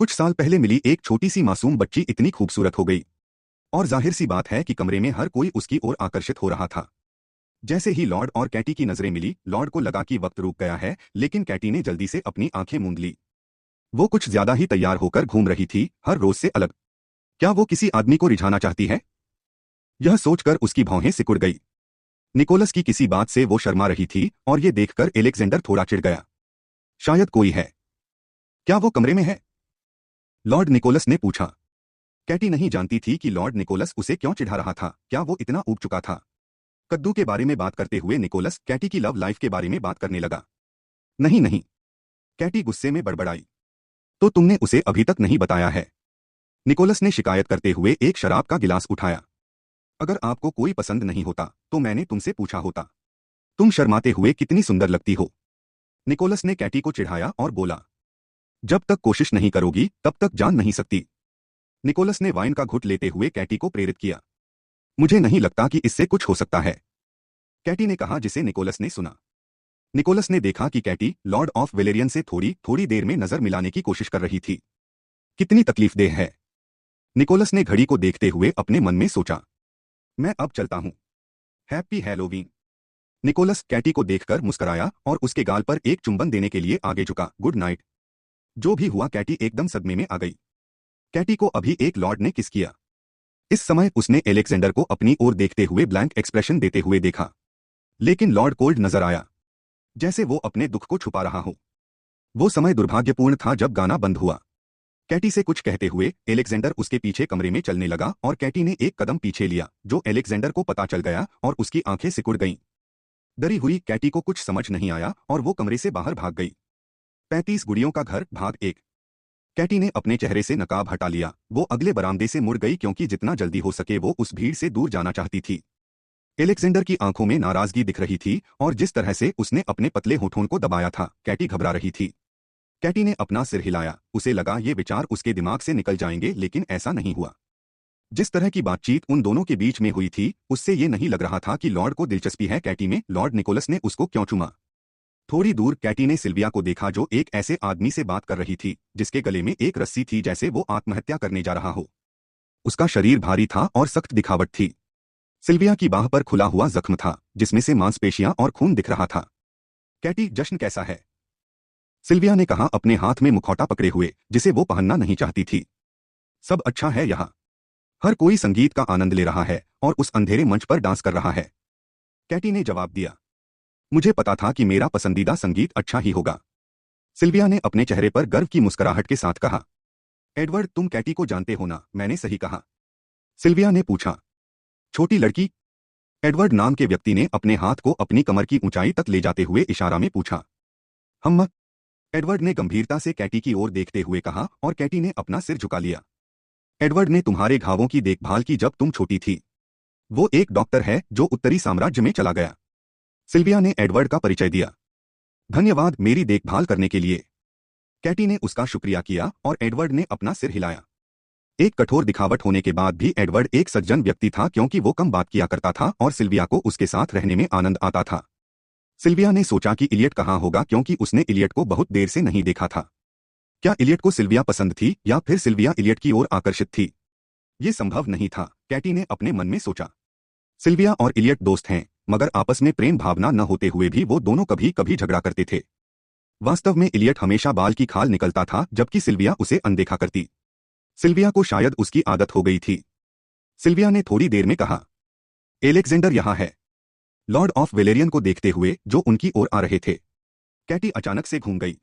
कुछ साल पहले मिली एक छोटी सी मासूम बच्ची इतनी खूबसूरत हो गई, और जाहिर सी बात है कि कमरे में हर कोई उसकी ओर आकर्षित हो रहा था। जैसे ही लॉर्ड और कैटी की नजरें मिली, लॉर्ड को लगा कि वक्त रुक गया है, लेकिन कैटी ने जल्दी से अपनी आंखें मूंद ली। वो कुछ ज्यादा ही तैयार होकर घूम रही थी, हर रोज से अलग। क्या वो किसी आदमी को रिझाना चाहती है? यह सोचकर उसकी भौहें सिकुड़ गई। निकोलस की किसी बात से वो शर्मा रही थी और ये देखकर एलेक्जेंडर थोड़ा चिढ़ गया। शायद कोई है। क्या वो कमरे में है? लॉर्ड निकोलस ने पूछा। कैटी नहीं जानती थी कि लॉर्ड निकोलस उसे क्यों चिढ़ा रहा था। क्या वो इतना ऊब चुका था? कद्दू के बारे में बात करते हुए निकोलस कैटी की लव लाइफ के बारे में बात करने लगा। नहीं नहीं, कैटी गुस्से में बड़बड़ाई। तो तुमने उसे अभी तक नहीं बताया है? निकोलस ने शिकायत करते हुए एक शराब का गिलास उठाया। अगर आपको कोई पसंद नहीं होता तो मैंने तुमसे पूछा होता। तुम शर्माते हुए कितनी सुंदर लगती हो। निकोलस ने कैटी को चिढ़ाया और बोला, जब तक कोशिश नहीं करोगी तब तक जान नहीं सकती। निकोलस ने वाइन का घुट लेते हुए कैटी को प्रेरित किया। मुझे नहीं लगता कि इससे कुछ हो सकता है, कैटी ने कहा, जिसे निकोलस ने सुना। निकोलस ने देखा कि कैटी लॉर्ड ऑफ वेलेरियन से थोड़ी थोड़ी देर में नजर मिलाने की कोशिश कर रही थी। कितनी तकलीफदेह है, निकोलस ने घड़ी को देखते हुए अपने मन में सोचा। मैं अब चलता हूं। Happy Halloween. निकोलस कैटी को देखकर मुस्कुराया और उसके गाल पर एक चुंबन देने के लिए आगे झुका। Good night. जो भी हुआ, कैटी एकदम सदमे में आ गई। कैटी को अभी एक लॉर्ड ने किस किया। इस समय उसने एलेक्जेंडर को अपनी ओर देखते हुए ब्लैंक एक्सप्रेशन देते हुए देखा, लेकिन लॉर्ड कोल्ड नजर आया, जैसे वो अपने दुख को छुपा रहा हो। वो समय दुर्भाग्यपूर्ण था जब गाना बंद हुआ। कैटी से कुछ कहते हुए एलेक्जेंडर उसके पीछे कमरे में चलने लगा और कैटी ने एक कदम पीछे लिया, जो एलेक्जेंडर को पता चल गया और उसकी आंखें सिकुड़ गईं। डरी हुई कैटी को कुछ समझ नहीं आया और वो कमरे से बाहर भाग गई। 35 गुड़ियों का घर भाग 1। कैटी ने अपने चेहरे से नकाब हटा लिया। वो अगले बरामदे से मुड़ गई क्योंकि जितना जल्दी हो सके वो उस भीड़ से दूर जाना चाहती थी। एलेक्जेंडर की आंखों में नाराजगी दिख रही थी और जिस तरह से उसने अपने पतले होठों को दबाया था, कैटी घबरा रही थी। कैटी ने अपना सिर हिलाया। उसे लगा ये विचार उसके दिमाग से निकल जाएंगे, लेकिन ऐसा नहीं हुआ। जिस तरह की बातचीत उन दोनों के बीच में हुई थी, उससे ये नहीं लग रहा था कि लॉर्ड को दिलचस्पी है कैटी में। लॉर्ड निकोलस ने उसको क्यों चूमा? थोड़ी दूर कैटी ने सिल्विया को देखा, जो एक ऐसे आदमी से बात कर रही थी जिसके गले में एक रस्सी थी, जैसे वो आत्महत्या करने जा रहा हो। उसका शरीर भारी था और सख्त दिखावट थी। सिल्विया की बाह पर खुला हुआ जख्म था, जिसमें से मांसपेशियां और खून दिख रहा था। कैटी, जश्न कैसा है? सिल्विया ने कहा, अपने हाथ में मुखौटा पकड़े हुए, जिसे वो पहनना नहीं चाहती थी। सब अच्छा है यहाँ। हर कोई संगीत का आनंद ले रहा है और उस अंधेरे मंच पर डांस कर रहा है, कैटी ने जवाब दिया। मुझे पता था कि मेरा पसंदीदा संगीत अच्छा ही होगा, सिल्विया ने अपने चेहरे पर गर्व की मुस्कुराहट के साथ कहा। एडवर्ड, तुम कैटी को जानते हो ना? मैंने सही कहा, सिल्विया ने पूछा। छोटी लड़की? एडवर्ड नाम के व्यक्ति ने अपने हाथ को अपनी कमर की ऊंचाई तक ले जाते हुए इशारा में पूछा। हम? एडवर्ड ने गंभीरता से कैटी की ओर देखते हुए कहा और कैटी ने अपना सिर झुका लिया। एडवर्ड ने तुम्हारे घावों की देखभाल की जब तुम छोटी थी। वो एक डॉक्टर है जो उत्तरी साम्राज्य में चला गया, सिल्विया ने एडवर्ड का परिचय दिया। धन्यवाद मेरी देखभाल करने के लिए, कैटी ने उसका शुक्रिया किया और एडवर्ड ने अपना सिर हिलाया। एक कठोर दिखावट होने के बाद भी एडवर्ड एक सज्जन व्यक्ति था, क्योंकि वो कम बात किया करता था और सिल्विया को उसके साथ रहने में आनंद आता था। सिल्विया ने सोचा कि इलियट कहाँ होगा, क्योंकि उसने इलियट को बहुत देर से नहीं देखा था। क्या इलियट को सिल्विया पसंद थी या फिर सिल्विया इलियट की ओर आकर्षित थी? ये संभव नहीं था, कैटी ने अपने मन में सोचा। सिल्विया और इलियट दोस्त हैं, मगर आपस में प्रेम भावना न होते हुए भी वो दोनों कभी कभी झगड़ा करते थे। वास्तव में इलियट हमेशा बाल की खाल निकलता था, जबकि सिल्विया उसे अनदेखा करती। सिल्विया को शायद उसकी आदत हो गई थी। सिल्विया ने थोड़ी देर में कहा, एलेक्जेंडर यहाँ है, लॉर्ड ऑफ वेलेरियन को देखते हुए जो उनकी ओर आ रहे थे। कैटी अचानक से घूम गई।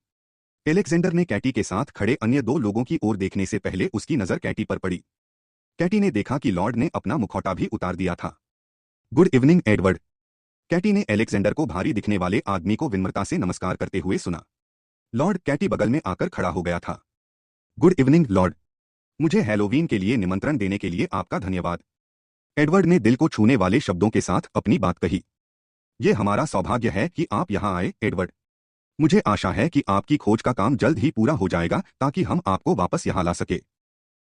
एलेक्जेंडर ने कैटी के साथ खड़े अन्य 2 लोगों की ओर देखने से पहले उसकी नजर कैटी पर पड़ी। कैटी ने देखा कि लॉर्ड ने अपना मुखौटा भी उतार दिया था। गुड इवनिंग एडवर्ड, कैटी ने एलेक्जेंडर को भारी दिखने वाले आदमी को विनम्रता से नमस्कार करते हुए सुना। लॉर्ड कैटी बगल में आकर खड़ा हो गया था। Good evening Lord. मुझे हैलोवीन के लिए निमंत्रण देने के लिए आपका धन्यवाद। एडवर्ड ने दिल को छूने वाले शब्दों के साथ अपनी बात कही। ये हमारा सौभाग्य है कि आप यहाँ आए एडवर्ड। मुझे आशा है कि आपकी खोज का काम जल्द ही पूरा हो जाएगा ताकि हम आपको वापस यहाँ ला सके।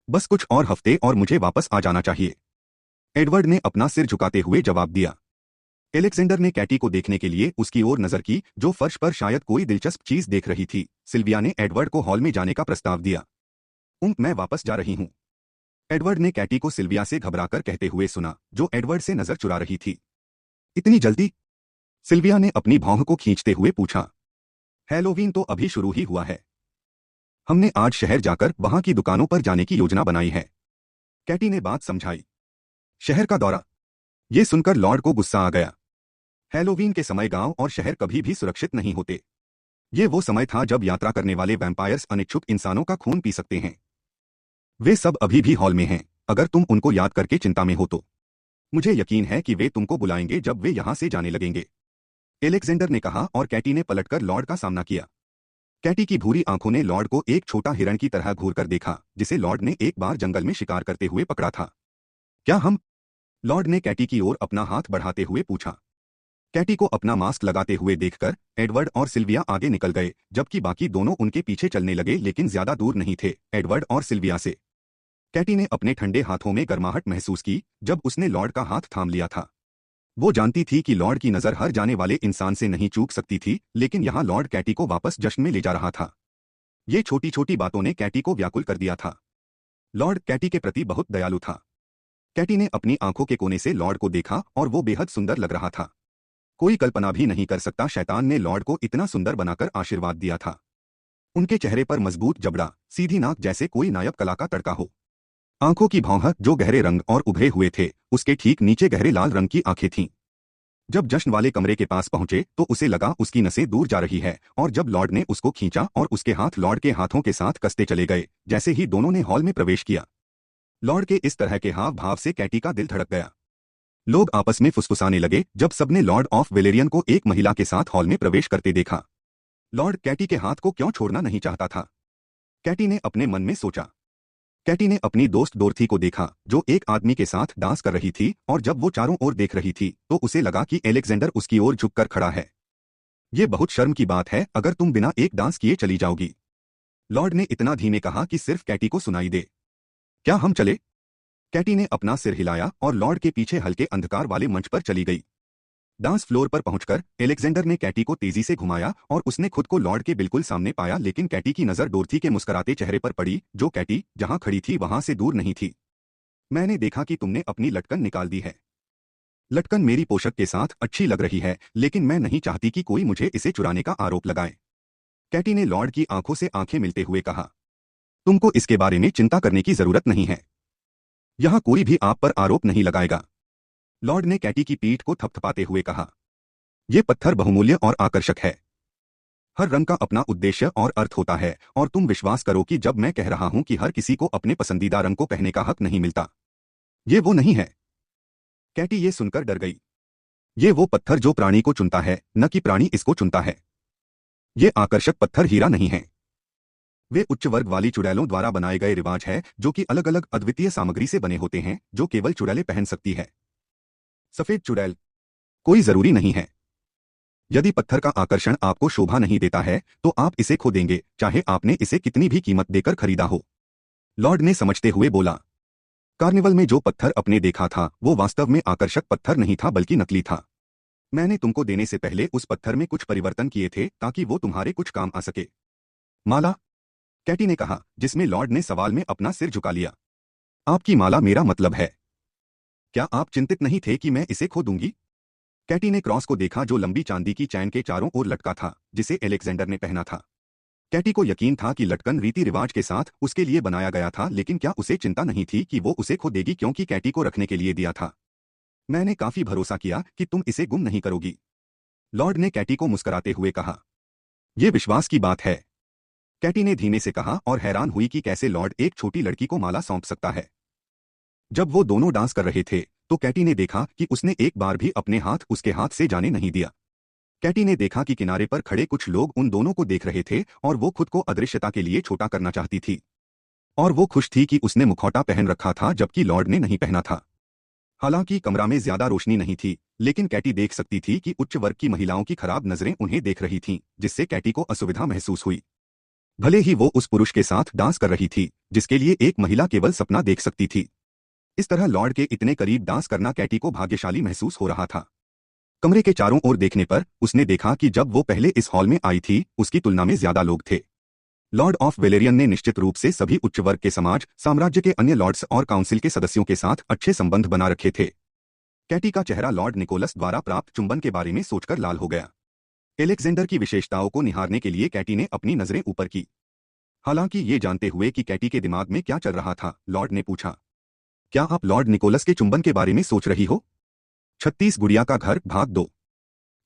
बस कुछ और हफ्ते और मुझे वापस आ जाना चाहिए। एडवर्ड ने अपना सिर झुकाते हुए जवाब दिया। एलेक्जेंडर ने कैटी को देखने के लिए उसकी ओर नजर की, जो फर्श पर शायद कोई दिलचस्प चीज देख रही थी। सिल्विया ने एडवर्ड को हॉल में जाने का प्रस्ताव दिया। मैं वापस जा रही हूं। एडवर्ड ने कैटी को सिल्विया से घबराकर कहते हुए सुना, जो एडवर्ड से नजर चुरा रही थी। इतनी जल्दी? सिल्विया ने अपनी भौं को खींचते हुए पूछा। हैलोवीन तो अभी शुरू ही हुआ है। हमने आज शहर जाकर वहां की दुकानों पर जाने की योजना बनाई है। कैटी ने बात समझाई। शहर का दौरा? यह सुनकर लॉर्ड को गुस्सा आ गया। हैलोवीन के समय गांव और शहर कभी भी सुरक्षित नहीं होते। ये वो समय था जब यात्रा करने वाले वैम्पायर्स अनिच्छुक इंसानों का खून पी सकते हैं। वे सब अभी भी हॉल में हैं, अगर तुम उनको याद करके चिंता में हो तो। मुझे यकीन है कि वे तुमको बुलाएंगे जब वे यहां से जाने लगेंगे, एलेक्जेंडर ने कहा और कैटी ने पलटकर लॉर्ड का सामना किया। कैटी की भूरी आंखों ने लॉर्ड को एक छोटा हिरण की तरह घूरकर देखा, जिसे लॉर्ड ने एक बार जंगल में शिकार करते हुए पकड़ा था। क्या हम? लॉर्ड ने कैटी की ओर अपना हाथ बढ़ाते हुए पूछा। कैटी को अपना मास्क लगाते हुए देखकर एडवर्ड और सिल्विया आगे निकल गए, जबकि बाकी दोनों उनके पीछे चलने लगे, लेकिन ज्यादा दूर नहीं थे एडवर्ड और सिल्विया से। कैटी ने अपने ठंडे हाथों में गर्माहट महसूस की जब उसने लॉर्ड का हाथ थाम लिया था। वो जानती थी कि लॉर्ड की नजर हर जाने वाले इंसान से नहीं चूक सकती थी, लेकिन यहाँ लॉर्ड कैटी को वापस जश्न में ले जा रहा था। ये छोटी छोटी बातों ने कैटी को व्याकुल कर दिया था। लॉर्ड कैटी के प्रति बहुत दयालु था। कैटी ने अपनी आंखों के कोने से लॉर्ड को देखा और वो बेहद सुंदर लग रहा था। कोई कल्पना भी नहीं कर सकता शैतान ने लॉर्ड को इतना सुंदर बनाकर आशीर्वाद दिया था। उनके चेहरे पर मजबूत जबड़ा, सीधी नाक जैसे कोई नायब कला का तड़का हो। आंखों की भौंह जो गहरे रंग और उभरे हुए थे, उसके ठीक नीचे गहरे लाल रंग की आंखें थीं। जब जश्न वाले कमरे के पास पहुंचे तो उसे लगा उसकी नसें दूर जा रही है, और जब लॉर्ड ने उसको खींचा और उसके हाथ लॉर्ड के हाथों के साथ कसते चले गए, जैसे ही दोनों ने हॉल में प्रवेश किया। लॉर्ड के इस तरह के हाव भाव से कैटी का दिल धड़क गया। लोग आपस में फुसफुसाने लगे जब सबने लॉर्ड ऑफ वेलेरियन को एक महिला के साथ हॉल में प्रवेश करते देखा। लॉर्ड कैटी के हाथ को क्यों छोड़ना नहीं चाहता था? कैटी ने अपने मन में सोचा। कैटी ने अपनी दोस्त डोरथी को देखा, जो एक आदमी के साथ डांस कर रही थी, और जब वो चारों ओर देख रही थी तो उसे लगा कि एलेक्जेंडर उसकी ओर झुककर खड़ा है। ये बहुत शर्म की बात है अगर तुम बिना एक डांस किए चली जाओगी। लॉर्ड ने इतना धीमे कहा कि सिर्फ कैटी को सुनाई दे। क्या हम चले? कैटी ने अपना सिर हिलाया और लॉर्ड के पीछे हल्के अंधकार वाले मंच पर चली गई। डांस फ्लोर पर पहुंचकर एलेक्जेंडर ने कैटी को तेजी से घुमाया और उसने खुद को लॉर्ड के बिल्कुल सामने पाया, लेकिन कैटी की नजर डोरथी के मुस्कुराते चेहरे पर पड़ी, जो कैटी जहां खड़ी थी वहां से दूर नहीं थी। मैंने देखा कि तुमने अपनी लटकन निकाल दी है। लटकन मेरी पोशाक के साथ अच्छी लग रही है, लेकिन मैं नहीं चाहती कि कोई मुझे इसे चुराने का आरोप लगाए। कैटी ने लॉर्ड की आंखों से आंखें मिलते हुए कहा। तुमको इसके बारे में चिंता करने की जरूरत नहीं है। यहां कोई भी आप पर आरोप नहीं लगाएगा। लॉर्ड ने कैटी की पीठ को थपथपाते हुए कहा। यह पत्थर बहुमूल्य और आकर्षक है। हर रंग का अपना उद्देश्य और अर्थ होता है, और तुम विश्वास करो कि जब मैं कह रहा हूं कि हर किसी को अपने पसंदीदा रंग को पहनने का हक नहीं मिलता। ये वो नहीं है। कैटी ये सुनकर डर गई। ये वो पत्थर जो प्राणी को चुनता है, न कि प्राणी इसको चुनता है। ये आकर्षक पत्थर हीरा नहीं है। वे उच्च वर्ग वाली चुड़ैलों द्वारा बनाए गए रिवाज है, जो कि अलग अलग अद्वितीय सामग्री से बने होते हैं, जो केवल चुड़ैलें पहन सकती है। सफेद चुड़ैल कोई जरूरी नहीं है। यदि पत्थर का आकर्षण आपको शोभा नहीं देता है तो आप इसे खो देंगे, चाहे आपने इसे कितनी भी कीमत देकर खरीदा हो। लॉर्ड ने समझते हुए बोला। कार्निवल में जो पत्थर अपने देखा था वो वास्तव में आकर्षक पत्थर नहीं था, बल्कि नकली था। मैंने तुमको देने से पहले उस पत्थर में कुछ परिवर्तन किए थे ताकि वो तुम्हारे कुछ काम आ सके। माला? कैटी ने कहा, जिसमें लॉर्ड ने सवाल में अपना सिर झुका लिया। आपकी माला मेरा मतलब है। क्या आप चिंतित नहीं थे कि मैं इसे खो दूंगी? कैटी ने क्रॉस को देखा जो लंबी चांदी की चैन के चारों ओर लटका था, जिसे एलेक्जेंडर ने पहना था। कैटी को यकीन था कि लटकन रीति रिवाज के साथ उसके लिए बनाया गया था, लेकिन क्या उसे चिंता नहीं थी कि वो उसे खो देगी, क्योंकि कैटी को रखने के लिए दिया था। मैंने काफी भरोसा किया कि तुम इसे गुम नहीं करोगी। लॉर्ड ने कैटी को मुस्कुराते हुए कहा। यह विश्वास की बात है, कैटी ने धीमे से कहा, और हैरान हुई कि कैसे लॉर्ड एक छोटी लड़की को माला सौंप सकता है। जब वो दोनों डांस कर रहे थे तो कैटी ने देखा कि उसने एक बार भी अपने हाथ उसके हाथ से जाने नहीं दिया। कैटी ने देखा कि किनारे पर खड़े कुछ लोग उन दोनों को देख रहे थे और वो खुद को अदृश्यता के लिए छोटा करना चाहती थी। और वो खुश थी कि उसने मुखौटा पहन रखा था जबकि लॉर्ड ने नहीं पहना था। हालांकि कमरा में ज्यादा रोशनी नहीं थी, लेकिन कैटी देख सकती थी कि उच्च वर्ग की महिलाओं की खराब नजरें उन्हें देख रही थीं, जिससे कैटी को असुविधा महसूस हुई। भले ही वो उस पुरुष के साथ डांस कर रही थी जिसके लिए एक महिला केवल सपना देख सकती थी। इस तरह लॉर्ड के इतने करीब डांस करना कैटी को भाग्यशाली महसूस हो रहा था। कमरे के चारों ओर देखने पर उसने देखा कि जब वो पहले इस हॉल में आई थी उसकी तुलना में ज्यादा लोग थे। लॉर्ड ऑफ वेलेरियन ने निश्चित रूप से सभी उच्च वर्ग के समाज, साम्राज्य के अन्य लॉर्ड्स और काउंसिल के सदस्यों के साथ अच्छे संबंध बना रखे थे। कैटी का चेहरा लॉर्ड निकोलस द्वारा प्राप्त चुंबन के बारे में सोचकर लाल हो गया। एलेक्जेंडर की विशेषताओं को निहारने के लिए कैटी ने अपनी नजरें ऊपर की। हालांकि ये जानते हुए कि कैटी के दिमाग में क्या चल रहा था, लॉर्ड ने पूछा, क्या आप लॉर्ड निकोलस के चुंबन के बारे में सोच रही हो? 36 गुड़िया का घर भाग 2।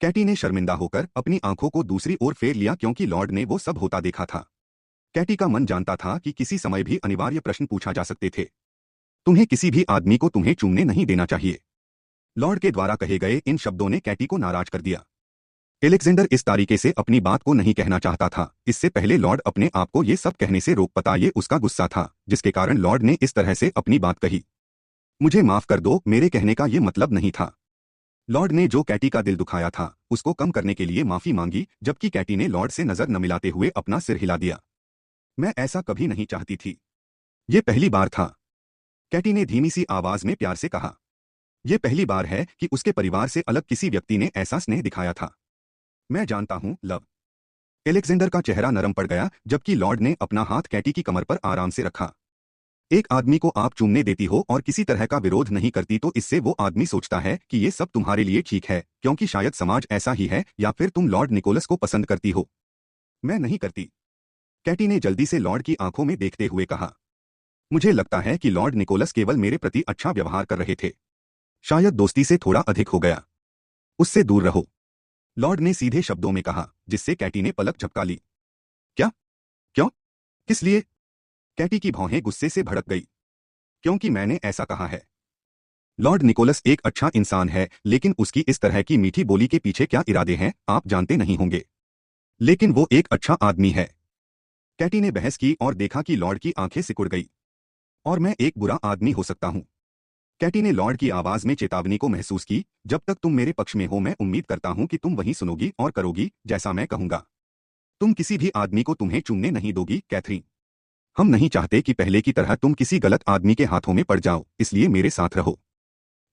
कैटी ने शर्मिंदा होकर अपनी आंखों को दूसरी ओर फेर लिया क्योंकि लॉर्ड ने वो सब होता देखा था। कैटी का मन जानता था कि किसी समय भी अनिवार्य प्रश्न पूछा जा सकते थे। तुम्हें किसी भी आदमी को तुम्हें चूमने नहीं देना चाहिए। लॉर्ड के द्वारा कहे गए इन शब्दों ने कैटी को नाराज कर दिया। एलेक्जेंडर इस तरीके से अपनी बात को नहीं कहना चाहता था। इससे पहले लॉर्ड अपने आप को ये सब कहने से रोक पाता, ये उसका गुस्सा था जिसके कारण लॉर्ड ने इस तरह से अपनी बात कही। मुझे माफ कर दो, मेरे कहने का ये मतलब नहीं था। लॉर्ड ने जो कैटी का दिल दुखाया था उसको कम करने के लिए माफी मांगी, जबकि कैटी ने लॉर्ड से नजर न मिलाते हुए अपना सिर हिला दिया। मैं ऐसा कभी नहीं चाहती थी। ये पहली बार था। कैटी ने धीमी सी आवाज में प्यार से कहा। यह पहली बार है कि उसके परिवार से अलग किसी व्यक्ति ने ऐसा स्नेह दिखाया था। मैं जानता हूं, लव। एलेक्जेंडर का चेहरा नरम पड़ गया जबकि लॉर्ड ने अपना हाथ कैटी की कमर पर आराम से रखा। एक आदमी को आप चूमने देती हो और किसी तरह का विरोध नहीं करती तो इससे वो आदमी सोचता है कि ये सब तुम्हारे लिए ठीक है, क्योंकि शायद समाज ऐसा ही है, या फिर तुम लॉर्ड निकोलस को पसंद करती हो। मैं नहीं करती। कैटी ने जल्दी से लॉर्ड की आंखों में देखते हुए कहा। मुझे लगता है कि लॉर्ड निकोलस केवल मेरे प्रति अच्छा व्यवहार कर रहे थे। शायद दोस्ती से थोड़ा अधिक हो गया। उससे दूर रहो, लॉर्ड ने सीधे शब्दों में कहा, जिससे कैटी ने पलक झपका ली। क्या? क्यों? किस लिए? कैटी की भौहें गुस्से से भड़क गई। क्योंकि मैंने ऐसा कहा है। लॉर्ड निकोलस एक अच्छा इंसान है, लेकिन उसकी इस तरह की मीठी बोली के पीछे क्या इरादे हैं आप जानते नहीं होंगे। लेकिन वो एक अच्छा आदमी है। कैटी ने बहस की और देखा कि लॉर्ड की आंखें सिकुड़ गई। और मैं एक बुरा आदमी हो सकता हूं। कैटी ने लॉर्ड की आवाज में चेतावनी को महसूस की। जब तक तुम मेरे पक्ष में हो मैं उम्मीद करता हूं कि तुम वही सुनोगी और करोगी जैसा मैं कहूंगा। तुम किसी भी आदमी को तुम्हें चूमने नहीं दोगी, कैथरीन। हम नहीं चाहते कि पहले की तरह तुम किसी गलत आदमी के हाथों में पड़ जाओ, इसलिए मेरे साथ रहो।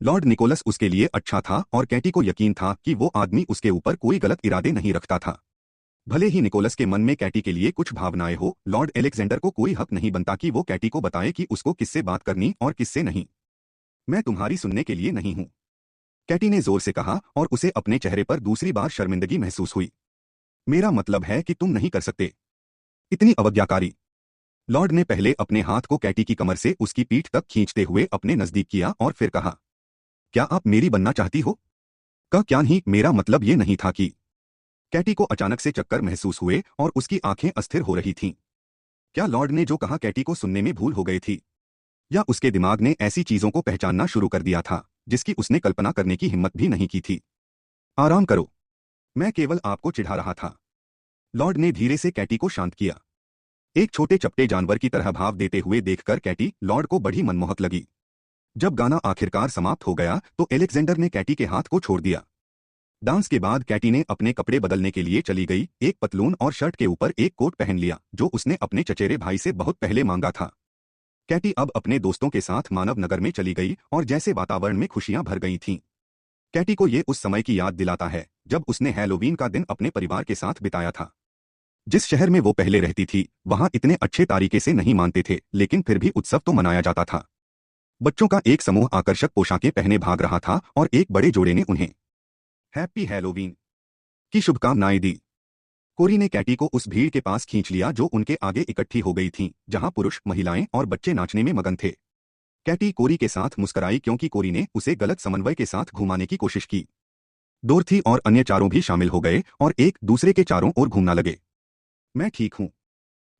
लॉर्ड निकोलस उसके लिए अच्छा था और कैटी को यकीन था कि वो आदमी उसके ऊपर कोई गलत इरादे नहीं रखता था। भले ही निकोलस के मन में कैटी के लिए कुछ भावनाएं हो, लॉर्ड एलेक्जेंडर को कोई हक नहीं बनता कि वो कैटी को बताए कि उसको किससे बात करनी और किससे नहीं। मैं तुम्हारी सुनने के लिए नहीं हूं, कैटी ने जोर से कहा और उसे अपने चेहरे पर दूसरी बार शर्मिंदगी महसूस हुई। मेरा मतलब है कि तुम नहीं कर सकते। इतनी अवज्ञाकारी। लॉर्ड ने पहले अपने हाथ को कैटी की कमर से उसकी पीठ तक खींचते हुए अपने नजदीक किया और फिर कहा, क्या आप मेरी बनना चाहती हो? क्या नहीं, मेरा मतलब ये नहीं था कि। कैटी को अचानक से चक्कर महसूस हुए और उसकी आंखें अस्थिर हो रही थीं। क्या लॉर्ड ने जो कहा कैटी को सुनने में भूल हो गई थी, या उसके दिमाग ने ऐसी चीजों को पहचानना शुरू कर दिया था जिसकी उसने कल्पना करने की हिम्मत भी नहीं की थी? आराम करो, मैं केवल आपको चिढ़ा रहा था। लॉर्ड ने धीरे से कैटी को शांत किया, एक छोटे चपटे जानवर की तरह भाव देते हुए देखकर कैटी लॉर्ड को बड़ी मनमोहक लगी। जब गाना आखिरकार समाप्त हो गया तो एलेक्जेंडर ने कैटी के हाथ को छोड़ दिया। डांस के बाद कैटी ने अपने कपड़े बदलने के लिए चली गई, एक पतलून और शर्ट के ऊपर एक कोट पहन लिया जो उसने अपने चचेरे भाई से बहुत पहले मांगा था। कैटी अब अपने दोस्तों के साथ मानव नगर में चली गई और जैसे वातावरण में खुशियां भर गई थीं। कैटी को ये उस समय की याद दिलाता है जब उसने हैलोवीन का दिन अपने परिवार के साथ बिताया था। जिस शहर में वो पहले रहती थी वहां इतने अच्छे तरीके से नहीं मानते थे, लेकिन फिर भी उत्सव तो मनाया जाता था। बच्चों का एक समूह आकर्षक पोशाकें पहने भाग रहा था और एक बड़े जोड़े ने उन्हें हैप्पी हैलोवीन की शुभकामनाएं दी। कोरी ने कैटी को उस भीड़ के पास खींच लिया जो उनके आगे इकट्ठी हो गई थी, जहां पुरुष, महिलाएं और बच्चे नाचने में मगन थे। कैटी कोरी के साथ मुस्कुराई क्योंकि कोरी ने उसे गलत समन्वय के साथ घुमाने की कोशिश की। डोरथी और अन्य चारों भी शामिल हो गए और एक दूसरे के चारों ओर घूमना लगे। मैं ठीक हूं,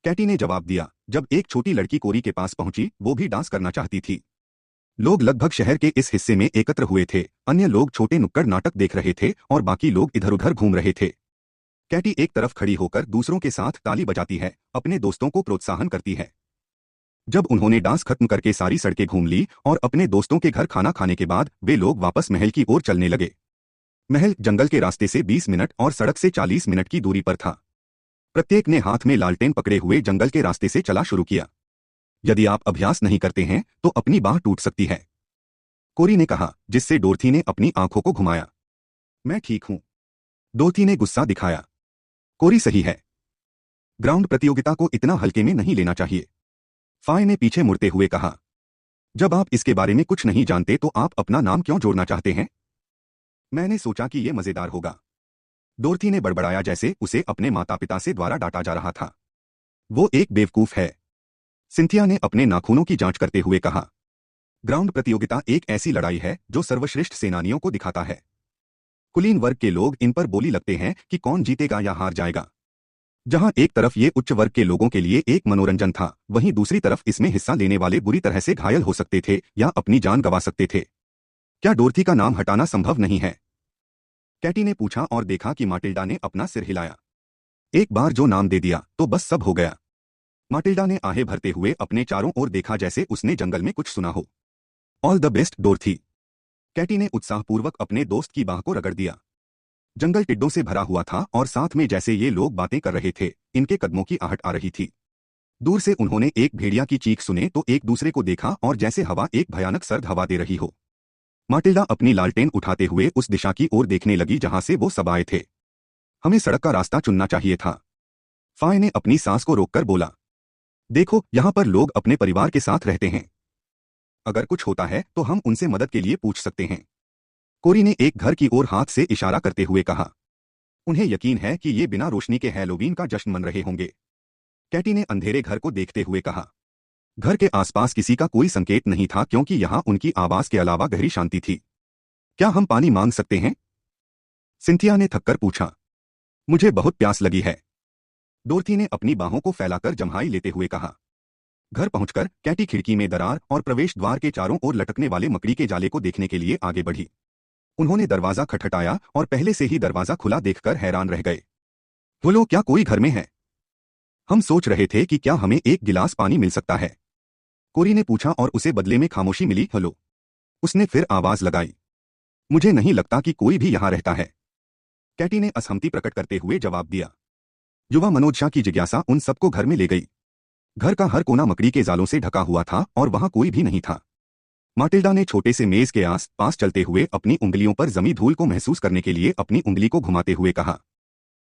कैटी ने जवाब दिया। जब एक छोटी लड़की कोरी के पास पहुंची, वो भी डांस करना चाहती थी। लोग लगभग शहर के इस हिस्से में एकत्र हुए थे। अन्य लोग छोटे नुक्कड़ नाटक देख रहे थे और बाकी लोग इधर-उधर घूम रहे थे। कैटी एक तरफ खड़ी होकर दूसरों के साथ ताली बजाती है, अपने दोस्तों को प्रोत्साहन करती है। जब उन्होंने डांस खत्म करके सारी सड़कें घूम ली और अपने दोस्तों के घर खाना खाने के बाद वे लोग वापस महल की ओर चलने लगे। महल जंगल के रास्ते से 20 मिनट और सड़क से 40 मिनट की दूरी पर था। प्रत्येक ने हाथ में लालटेन पकड़े हुए जंगल के रास्ते से चला शुरू किया। यदि आप अभ्यास नहीं करते हैं तो अपनी बाह टूट सकती है, कोरी ने कहा, जिससे डोरथी ने अपनी आंखों को घुमाया। मैं ठीक हूं, डोरथी ने गुस्सा दिखाया। कोरी सही है। ग्राउंड प्रतियोगिता को इतना हल्के में नहीं लेना चाहिए, फाय ने पीछे मुड़ते हुए कहा। जब आप इसके बारे में कुछ नहीं जानते तो आप अपना नाम क्यों जोड़ना चाहते हैं? मैंने सोचा कि यह मजेदार होगा, डोरथी ने बड़बड़ाया, जैसे उसे अपने माता पिता से द्वारा डांटा जा रहा था। वो एक बेवकूफ है, सिंथिया ने अपने नाखूनों की जांच करते हुए कहा। ग्राउंड प्रतियोगिता एक ऐसी लड़ाई है जो सर्वश्रेष्ठ सेनानियों को दिखाता है। कुलीन वर्ग के लोग इन पर बोली लगते हैं कि कौन जीतेगा या हार जाएगा। जहां एक तरफ ये उच्च वर्ग के लोगों के लिए एक मनोरंजन था, वहीं दूसरी तरफ इसमें हिस्सा लेने वाले बुरी तरह से घायल हो सकते थे या अपनी जान गंवा सकते थे। क्या डोरथी का नाम हटाना संभव नहीं है? कैटी ने पूछा और देखा कि माटिल्डा ने अपना सिर हिलाया। एक बार जो नाम दे दिया तो बस सब हो गया। माटिल्डा ने आहें भरते हुए अपने चारों ओर देखा, जैसे उसने जंगल में कुछ सुना हो। All the best Dorothy, Katie ने उत्साहपूर्वक अपने दोस्त की बाह को रगड़ दिया। जंगल टिड्डों से भरा हुआ था और साथ में जैसे ये लोग बातें कर रहे थे, इनके कदमों की आहट आ रही थी। दूर से उन्होंने एक भेड़िया की चीख सुने तो एक दूसरे को देखा और जैसे हवा एक भयानक सर्द हवा दे रही हो। माटिल्डा अपनी लालटेन उठाते हुए उस दिशा की ओर देखने लगी जहां से वो सब आए थे। हमें सड़क का रास्ता चुनना चाहिए था, फाय ने अपनी सांस को रोककर बोला। देखो, यहां पर लोग अपने परिवार के साथ रहते हैं। अगर कुछ होता है तो हम उनसे मदद के लिए पूछ सकते हैं, कोरी ने एक घर की ओर हाथ से इशारा करते हुए कहा। उन्हें यकीन है कि ये बिना रोशनी के हैलोवीन का जश्न मन रहे होंगे, कैटी ने अंधेरे घर को देखते हुए कहा। घर के आसपास किसी का कोई संकेत नहीं था क्योंकि यहां उनकी आवाज के अलावा गहरी शांति थी। क्या हम पानी मांग सकते हैं? सिंथिया ने थककर पूछा। मुझे बहुत प्यास लगी है, डोरथी ने अपनी बाहों को फैलाकर जम्हाई लेते हुए कहा। घर पहुंचकर कैटी खिड़की में दरार और प्रवेश द्वार के चारों ओर लटकने वाले मकड़ी के जाले को देखने के लिए आगे बढ़ी। उन्होंने दरवाजा खटखटाया और पहले से ही दरवाजा खुला देखकर हैरान रह गए। बोलो, क्या कोई घर में है? हम सोच रहे थे कि क्या हमें एक गिलास पानी मिल सकता है, कोरी ने पूछा और उसे बदले में खामोशी मिली। हेलो, उसने फिर आवाज लगाई। मुझे नहीं लगता कि कोई भी यहां रहता है, कैटी ने असहमति प्रकट करते हुए जवाब दिया। युवा मनोज की जिज्ञासा उन सबको घर में ले गई। घर का हर कोना मकड़ी के जालों से ढका हुआ था और वहां कोई भी नहीं था। माटिल्डा ने छोटे से मेज के आस पास चलते हुए अपनी उंगलियों पर जमी धूल को महसूस करने के लिए अपनी उंगली को घुमाते हुए कहा।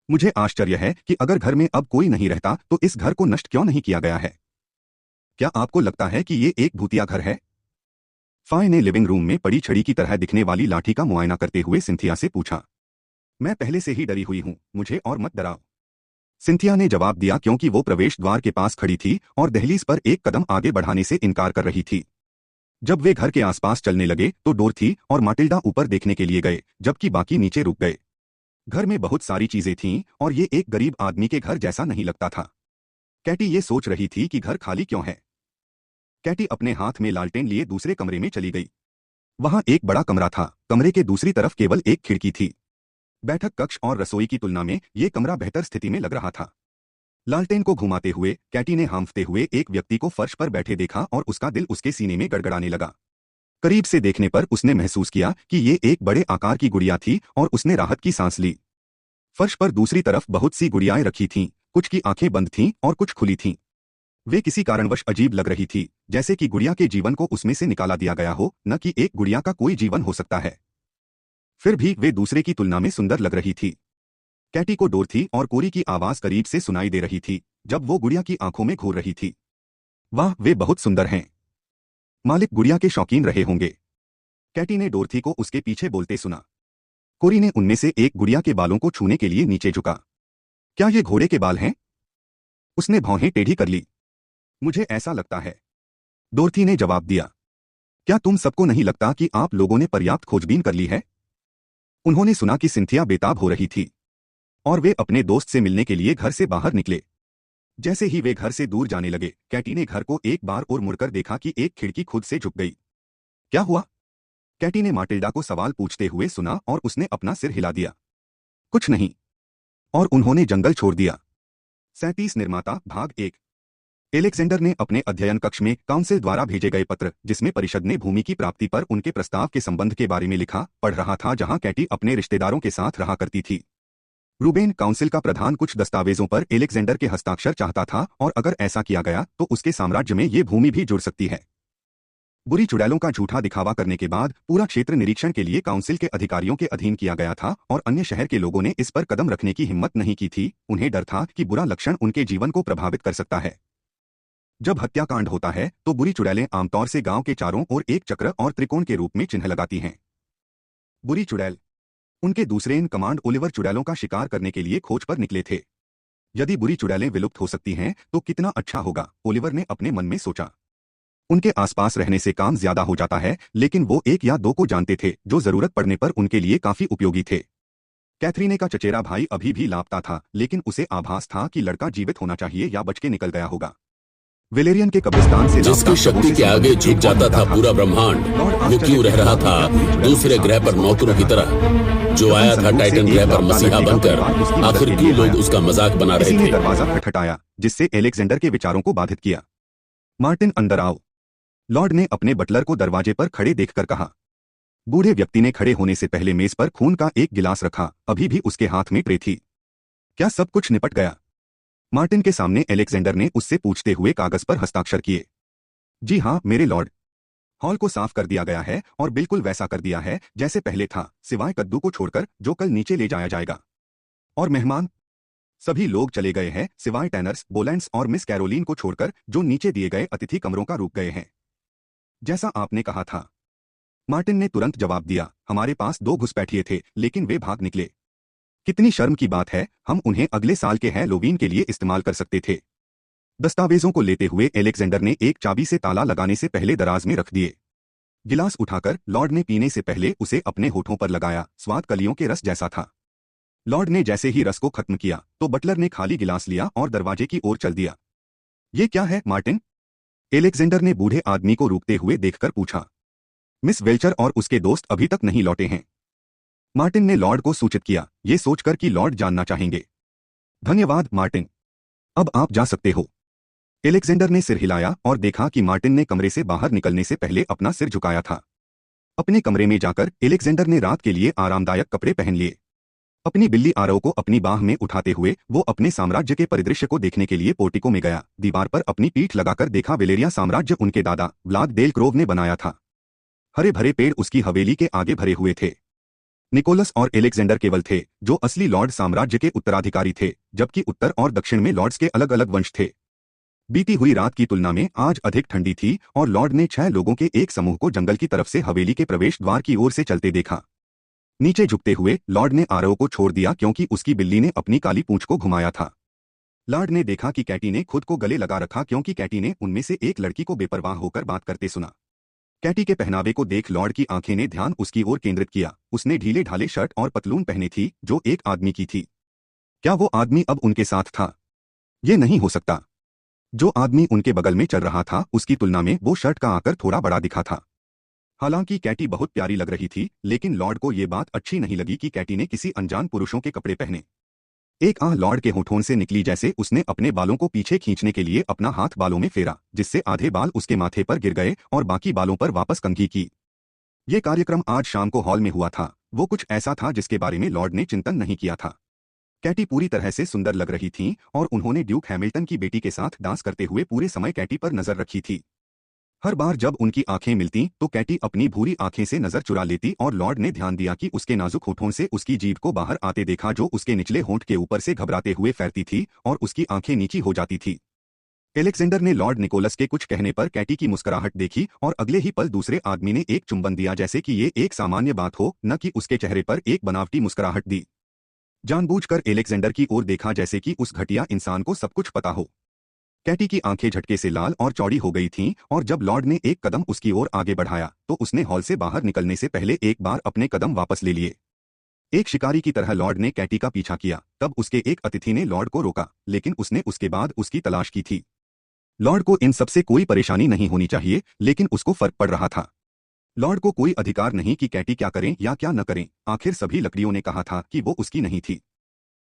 मुझे आश्चर्य है कि अगर घर में अब कोई नहीं रहता तो इस घर को नष्ट क्यों नहीं किया गया है। क्या आपको लगता है कि ये एक भूतिया घर है? फाय ने लिविंग रूम में पड़ी छड़ी की तरह दिखने वाली लाठी का मुआयना करते हुए सिंथिया से पूछा। मैं पहले से ही डरी हुई हूं, मुझे और मत डराओ, सिंथिया ने जवाब दिया क्योंकि वो प्रवेश द्वार के पास खड़ी थी और दहलीज पर एक कदम आगे बढ़ाने से इनकार कर रही थी। जब वे घर के आसपास चलने लगे तो डोरथी और माटिल्डा ऊपर देखने के लिए गए, जबकि बाकी नीचे रुक गए। घर में बहुत सारी चीजें थीं और ये एक गरीब आदमी के घर जैसा नहीं लगता था। कैटी ये सोच रही थी कि घर खाली क्यों है। कैटी अपने हाथ में लालटेन लिए दूसरे कमरे में चली गई। वहां एक बड़ा कमरा था, कमरे के दूसरी तरफ केवल एक खिड़की थी। बैठक कक्ष और रसोई की तुलना में ये कमरा बेहतर स्थिति में लग रहा था। लालटेन को घुमाते हुए कैटी ने हांफते हुए एक व्यक्ति को फर्श पर बैठे देखा और उसका दिल उसके सीने में गड़गड़ाने लगा। करीब से देखने पर उसने महसूस किया कि ये एक बड़े आकार की गुड़िया थी और उसने राहत की सांस ली। फर्श पर दूसरी तरफ बहुत सी गुड़ियाएं रखी थीं, कुछ की आंखें बंद थीं और कुछ खुली थीं। वे किसी कारणवश अजीब लग रही थी, जैसे कि गुड़िया के जीवन को उसमें से निकाला दिया गया हो, न कि एक गुड़िया का कोई जीवन हो सकता है। फिर भी वे दूसरे की तुलना में सुंदर लग रही थी। कैटी को डोरथी और कोरी की आवाज करीब से सुनाई दे रही थी जब वो गुड़िया की आंखों में घूर रही थी। वाह, वे बहुत सुंदर हैं। मालिक गुड़िया के शौकीन रहे होंगे, कैटी ने डोरथी को उसके पीछे बोलते सुना। कोरी ने उनमें से एक गुड़िया के बालों को छूने के लिए नीचे झुका। क्या ये घोड़े के बाल हैं? उसने भौहें टेढ़ी कर ली। मुझे ऐसा लगता है, डोरथी ने जवाब दिया। क्या तुम सबको नहीं लगता कि आप लोगों ने पर्याप्त खोजबीन कर ली है? उन्होंने सुना कि सिंथिया बेताब हो रही थी और वे अपने दोस्त से मिलने के लिए घर से बाहर निकले। जैसे ही वे घर से दूर जाने लगे, कैटी ने घर को एक बार और मुड़कर देखा कि एक खिड़की खुद से झुक गई। क्या हुआ? कैटी ने माटिल्डा को सवाल पूछते हुए सुना और उसने अपना सिर हिला दिया। कुछ नहीं। और उन्होंने जंगल छोड़ दिया। 37 निर्माता भाग 1। एलेक्जेंडर ने अपने अध्ययन कक्ष में काउंसिल द्वारा भेजे गए पत्र, जिसमें परिषद ने भूमि की प्राप्ति पर उनके प्रस्ताव के संबंध के बारे में लिखा, पढ़ रहा था, जहां कैटी अपने रिश्तेदारों के साथ रहा करती थी। रूबेन, काउंसिल का प्रधान, कुछ दस्तावेजों पर एलेक्जेंडर के हस्ताक्षर चाहता था और अगर ऐसा किया गया तो उसके साम्राज्य में ये भूमि भी जुड़ सकती है। बुरी चुड़ैलों का झूठा दिखावा करने के बाद पूरा क्षेत्र निरीक्षण के लिए काउंसिल के अधिकारियों के अधीन किया गया था और अन्य शहर के लोगों ने इस पर कदम रखने की हिम्मत नहीं की थी। उन्हें डर था कि बुरा लक्षण उनके जीवन को प्रभावित कर सकता है। जब हत्याकांड होता है तो बुरी चुड़ैलें आमतौर से गांव के चारों ओर एक चक्र और त्रिकोण के रूप में चिन्ह लगाती हैं। बुरी चुड़ैल, उनके दूसरे इन कमांड ओलिवर चुड़ैलों का शिकार करने के लिए खोज पर निकले थे। यदि बुरी चुड़ैलें विलुप्त हो सकती हैं तो कितना अच्छा होगा, ओलिवर ने अपने मन में सोचा। उनके आसपास रहने से काम ज्यादा हो जाता है, लेकिन वो एक या दो को जानते थे जो जरूरत पड़ने पर उनके लिए काफी उपयोगी थे। कैथरीने का चचेरा भाई अभी भी लापता था, लेकिन उसे आभास था कि लड़का जीवित होना चाहिए या बच के निकल गया होगा। वेलेरियन के कब्रिस्तान से जिसकी शक्ति के आगे झुक जाता था पूरा ब्रह्मांड, वो क्यों रह रहा था दूसरे ग्रह पर नौकरों की तरह? जो आया था टाइटन ग्रह पर मसीहा बनकर, आखिर क्यों लोग उसका मजाक बना रहे थे? दरवाजा खटखटाया, जिससे एलेक्जेंडर के विचारों को बाधित किया। मार्टिन, अंदर आओ, लॉर्ड ने अपने बटलर को दरवाजे पर खड़े देखकर कहा। बूढ़े व्यक्ति ने खड़े होने से पहले मेज पर खून का एक गिलास रखा, अभी भी उसके हाथ में ट्रे थी। क्या सब कुछ निपट गया? मार्टिन के सामने एलेक्जेंडर ने उससे पूछते हुए कागज पर हस्ताक्षर किए। जी हाँ मेरे लॉर्ड, हॉल को साफ कर दिया गया है और बिल्कुल वैसा कर दिया है जैसे पहले था, सिवाय कद्दू को छोड़कर जो कल नीचे ले जाया जाएगा। और मेहमान? सभी लोग चले गए हैं, सिवाय टैनर्स, बोलैंड्स और मिस कैरोलीन को छोड़कर, जो नीचे दिए गए अतिथि कमरों का रुक गए हैं। जैसा आपने कहा था, मार्टिन ने तुरंत जवाब दिया। हमारे पास 2 घुसपैठिए थे, लेकिन वे भाग निकले। कितनी शर्म की बात है, हम उन्हें अगले साल के हैलोवीन के लिए इस्तेमाल कर सकते थे। दस्तावेजों को लेते हुए एलेक्जेंडर ने एक चाबी से ताला लगाने से पहले दराज में रख दिए। गिलास उठाकर लॉर्ड ने पीने से पहले उसे अपने होठों पर लगाया। स्वाद कलियों के रस जैसा था। लॉर्ड ने जैसे ही रस को खत्म किया तो बटलर ने खाली गिलास लिया और दरवाजे की ओर चल दिया। ये क्या है मार्टिन? एलेक्जेंडर ने बूढ़े आदमी को रुकते हुए देखकर पूछा। मिस वेल्चर और उसके दोस्त अभी तक नहीं लौटे हैं, मार्टिन ने लॉर्ड को सूचित किया, ये सोचकर कि लॉर्ड जानना चाहेंगे। धन्यवाद मार्टिन, अब आप जा सकते हो। एलेक्जेंडर ने सिर हिलाया और देखा कि मार्टिन ने कमरे से बाहर निकलने से पहले अपना सिर झुकाया था। अपने कमरे में जाकर एलेक्जेंडर ने रात के लिए आरामदायक कपड़े पहन लिए। अपनी बिल्ली आरव को अपनी बाह में उठाते हुए वो अपने साम्राज्य के परिदृश्य को देखने के लिए पोर्टिको में गया। दीवार पर अपनी पीठ लगाकर देखा। वेलेरिया साम्राज्य उनके दादा व्लाद डेलक्रोव ने बनाया था। हरे भरे पेड़ उसकी हवेली के आगे भरे हुए थे। निकोलस और एलेक्जेंडर केवल थे जो असली लॉर्ड साम्राज्य के उत्तराधिकारी थे, जबकि उत्तर और दक्षिण में लॉर्ड्स के अलग अलग वंश थे। बीती हुई रात की तुलना में आज अधिक ठंडी थी और लॉर्ड ने 6 लोगों के एक समूह को जंगल की तरफ से हवेली के प्रवेश द्वार की ओर से चलते देखा। नीचे झुकते हुए लॉर्ड ने आरव को छोड़ दिया क्योंकि उसकी बिल्ली ने अपनी काली पूंछ को घुमाया था। लॉर्ड ने देखा कि कैटी ने खुद को गले लगा रखा क्योंकि कैटी ने उनमें से एक लड़की को बेपरवाह होकर बात करते सुना। कैटी के पहनावे को देख लॉर्ड की आंखें ने ध्यान उसकी ओर केंद्रित किया। उसने ढीले ढाले शर्ट और पतलून पहनी थी जो एक आदमी की थी। क्या वो आदमी अब उनके साथ था? ये नहीं हो सकता। जो आदमी उनके बगल में चल रहा था उसकी तुलना में वो शर्ट का आकर थोड़ा बड़ा दिखा था। हालांकि कैटी बहुत प्यारी लग रही थी, लेकिन लॉर्ड को ये बात अच्छी नहीं लगी कि कैटी ने किसी अनजान पुरुषों के कपड़े पहने। एक आह लॉर्ड के होठों से निकली जैसे उसने अपने बालों को पीछे खींचने के लिए अपना हाथ बालों में फेरा, जिससे आधे बाल उसके माथे पर गिर गए और बाकी बालों पर वापस कंघी की। ये कार्यक्रम आज शाम को हॉल में हुआ था। वो कुछ ऐसा था जिसके बारे में लॉर्ड ने चिंतन नहीं किया था। कैटी पूरी तरह से सुंदर लग रही थी और उन्होंने ड्यूक हैमिल्टन की बेटी के साथ डांस करते हुए पूरे समय कैटी पर नजर रखी थी। हर बार जब उनकी आंखें मिलती तो कैटी अपनी भूरी आंखें से नजर चुरा लेती और लॉर्ड ने ध्यान दिया कि उसके नाजुक होठों से उसकी जीभ को बाहर आते देखा जो उसके निचले होंठ के ऊपर से घबराते हुए फैलती थी और उसकी आंखें नीची हो जाती थी। एलेक्जेंडर ने लॉर्ड निकोलस के कुछ कहने पर कैटी की मुस्कुराहट देखी और अगले ही पल दूसरे आदमी ने एक चुंबन दिया जैसे कि ये एक सामान्य बात हो, न कि उसके चेहरे पर एक बनावटी मुस्कुराहट दी। जानबूझकर एलेक्जेंडर की ओर देखा जैसे कि उस घटिया इंसान को सब कुछ पता हो। कैटी की आंखें झटके से लाल और चौड़ी हो गई थीं और जब लॉर्ड ने एक कदम उसकी ओर आगे बढ़ाया तो उसने हॉल से बाहर निकलने से पहले एक बार अपने कदम वापस ले लिए। एक शिकारी की तरह लॉर्ड ने कैटी का पीछा किया। तब उसके एक अतिथि ने लॉर्ड को रोका, लेकिन उसने उसके बाद उसकी तलाश की थी। लॉर्ड को इन सबसे कोई परेशानी नहीं होनी चाहिए, लेकिन उसको फर्क पड़ रहा था। लॉर्ड को कोई अधिकार नहीं कि कैटी क्या करें या क्या न करें, आखिर सभी लकड़ियों ने कहा था कि वो उसकी नहीं थी।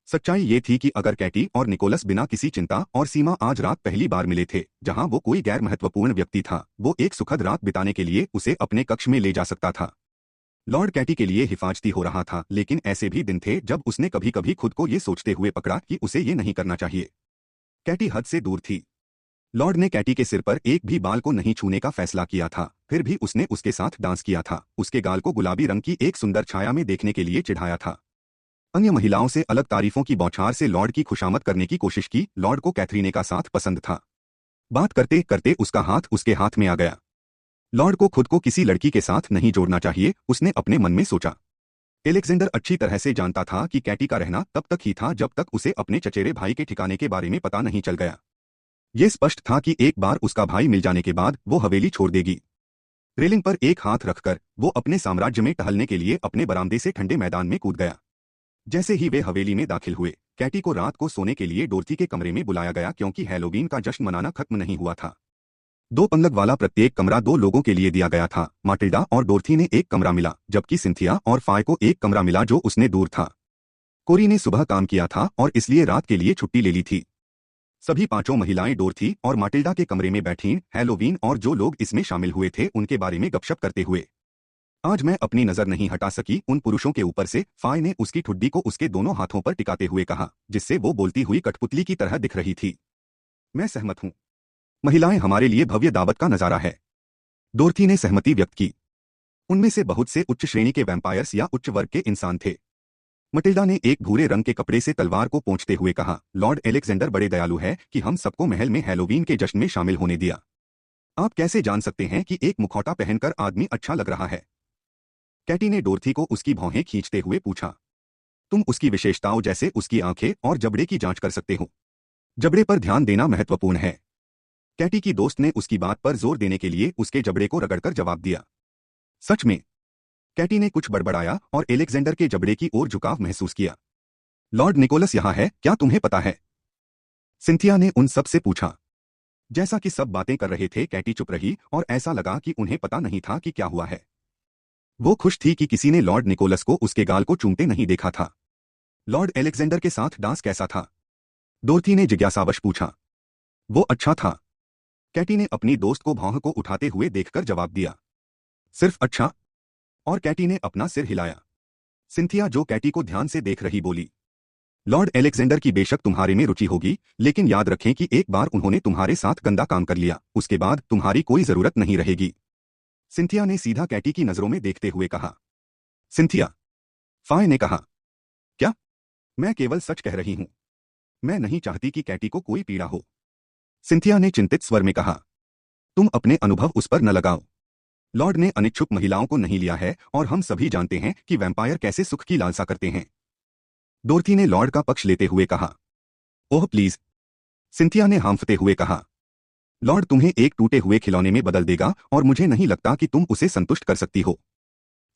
सच्चाई ये थी कि अगर कैटी और निकोलस बिना किसी चिंता और सीमा आज रात पहली बार मिले थे, जहां वो कोई गैर महत्वपूर्ण व्यक्ति था, वो एक सुखद रात बिताने के लिए उसे अपने कक्ष में ले जा सकता था। लॉर्ड कैटी के लिए हिफाजती हो रहा था, लेकिन ऐसे भी दिन थे जब उसने कभी कभी खुद को ये सोचते हुए पकड़ा कि उसे ये नहीं करना चाहिए। कैटी हद से दूर थी। लॉर्ड ने कैटी के सिर पर एक भी बाल को नहीं छूने का फैसला किया था, फिर भी उसने उसके साथ डांस किया था, उसके गाल को गुलाबी रंग की एक सुंदर छाया में देखने के लिए चिढ़ाया था। अन्य महिलाओं से अलग तारीफों की बौछार से लॉर्ड की खुशामद करने की कोशिश की। लॉर्ड को कैथरीने का साथ पसंद था। बात करते करते उसका हाथ उसके हाथ में आ गया। लॉर्ड को खुद को किसी लड़की के साथ नहीं जोड़ना चाहिए, उसने अपने मन में सोचा। एलेक्जेंडर अच्छी तरह से जानता था कि कैटी का रहना तब तक ही था जब तक उसे अपने चचेरे भाई के ठिकाने के बारे में पता नहीं चल गया। ये स्पष्ट था कि एक बार उसका भाई मिल जाने के बाद वो हवेली छोड़ देगी। रेलिंग पर एक हाथ रखकर वो अपने साम्राज्य में टहलने के लिए अपने बरामदे से ठंडे मैदान में कूद गया। जैसे ही वे हवेली में दाखिल हुए, कैटी को रात को सोने के लिए डोरथी के कमरे में बुलाया गया, क्योंकि हैलोवीन का जश्न मनाना खत्म नहीं हुआ था। 2 पलंग वाला प्रत्येक कमरा 2 लोगों के लिए दिया गया था। माटिल्डा और डोरथी ने एक कमरा मिला, जबकि सिंथिया और फाय को एक कमरा मिला जो उसने दूर था। कोरी ने सुबह काम किया था और इसलिए रात के लिए छुट्टी ले ली थी। सभी 5 महिलाएं डोरथी और माटिल्डा के कमरे में बैठीं, हैलोवीन और जो लोग इसमें शामिल हुए थे उनके बारे में गपशप करते हुए। आज मैं अपनी नजर नहीं हटा सकी उन पुरुषों के ऊपर से, फाय ने उसकी ठुड्डी को उसके दोनों हाथों पर टिकाते हुए कहा, जिससे वो बोलती हुई कठपुतली की तरह दिख रही थी। मैं सहमत हूं। महिलाएं हमारे लिए भव्य दावत का नजारा है। डोरथी ने सहमति व्यक्त की। उनमें से बहुत से उच्च श्रेणी के वैम्पायर्स या उच्च वर्ग के इंसान थे। मटिल्डा ने एक भूरे रंग के कपड़े से तलवार को पोंछते हुए कहा, लॉर्ड एलेक्जेंडर बड़े दयालु है कि हम सबको महल में हैलोवीन के जश्न में शामिल होने दिया। आप कैसे जान सकते हैं कि एक मुखौटा पहनकर आदमी अच्छा लग रहा है? कैटी ने डोरथी को उसकी भौहें खींचते हुए पूछा। तुम उसकी विशेषताओं जैसे उसकी आंखें और जबड़े की जांच कर सकते हो। जबड़े पर ध्यान देना महत्वपूर्ण है। कैटी की दोस्त ने उसकी बात पर जोर देने के लिए उसके जबड़े को रगड़कर जवाब दिया। सच में? कैटी ने कुछ बड़बड़ाया और एलेक्जेंडर के जबड़े की ओर झुकाव महसूस किया। लॉर्ड निकोलस यहाँ है, क्या तुम्हें पता है? सिंथिया ने उन सब से पूछा। जैसा कि सब बातें कर रहे थे, कैटी चुप रही और ऐसा लगा कि उन्हें पता नहीं था कि क्या हुआ है। वो खुश थी कि किसी ने लॉर्ड निकोलस को उसके गाल को चूमते नहीं देखा था। लॉर्ड एलेक्जेंडर के साथ डांस कैसा था? डोरथी ने जिज्ञासावश पूछा। वो अच्छा था। कैटी ने अपनी दोस्त को भौं को उठाते हुए देखकर जवाब दिया। सिर्फ अच्छा? और कैटी ने अपना सिर हिलाया। सिंथिया, जो कैटी को ध्यान से देख रही, बोली, लॉर्ड एलेक्जेंडर की बेशक तुम्हारे में रुचि होगी, लेकिन याद रखें कि एक बार उन्होंने तुम्हारे साथ गंदा काम कर लिया, उसके बाद तुम्हारी कोई जरूरत नहीं रहेगी। सिंथिया ने सीधा कैटी की नजरों में देखते हुए कहा। सिंथिया, फाय ने कहा। क्या? मैं केवल सच कह रही हूं। मैं नहीं चाहती कि कैटी को कोई पीड़ा हो। सिंथिया ने चिंतित स्वर में कहा। तुम अपने अनुभव उस पर न लगाओ। लॉर्ड ने अनिच्छुक महिलाओं को नहीं लिया है और हम सभी जानते हैं कि वैम्पायर कैसे सुख की लालसा करते हैं। डोरथी ने लॉर्ड का पक्ष लेते हुए कहा। Oh please. सिंथिया ने हांफते हुए कहा। लॉर्ड तुम्हें एक टूटे हुए खिलौने में बदल देगा और मुझे नहीं लगता कि तुम उसे संतुष्ट कर सकती हो।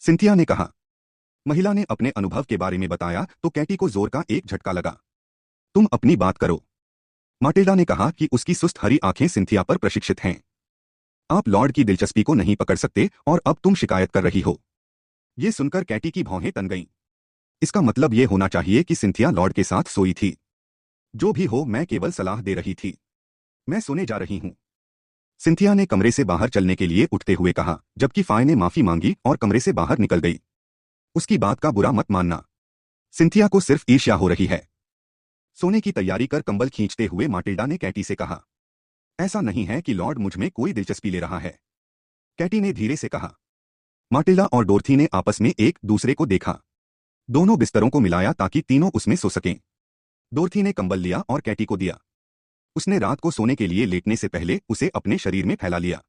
सिंथिया ने कहा। महिला ने अपने अनुभव के बारे में बताया तो कैटी को जोर का एक झटका लगा। तुम अपनी बात करो। माटिल्डा ने कहा कि उसकी सुस्त हरी आंखें सिंथिया पर प्रशिक्षित हैं। आप लॉर्ड की दिलचस्पी को नहीं पकड़ सकते और अब तुम शिकायत कर रही हो। यह सुनकर कैटी की भौहें तन गईं। इसका मतलब यह होना चाहिए कि सिंथिया लॉर्ड के साथ सोई थी। जो भी हो, मैं केवल सलाह दे रही थी। मैं सोने जा रही हूं। सिंथिया ने कमरे से बाहर चलने के लिए उठते हुए कहा, जबकि फाय ने माफी मांगी और कमरे से बाहर निकल गई। उसकी बात का बुरा मत मानना। सिंथिया को सिर्फ ईर्ष्या हो रही है। सोने की तैयारी कर कंबल खींचते हुए माटिल्डा ने कैटी से कहा। ऐसा नहीं है कि लॉर्ड मुझ में कोई दिलचस्पी ले रहा है, कैटी ने धीरे से कहा। माटिल्डा और डोरथी ने आपस में एक दूसरे को देखा। दोनों बिस्तरों को मिलाया ताकि तीनों उसमें सो सकें। डोरथी ने कंबल लिया और कैटी को दिया। उसने रात को सोने के लिए लेटने से पहले उसे अपने शरीर में फैला लिया।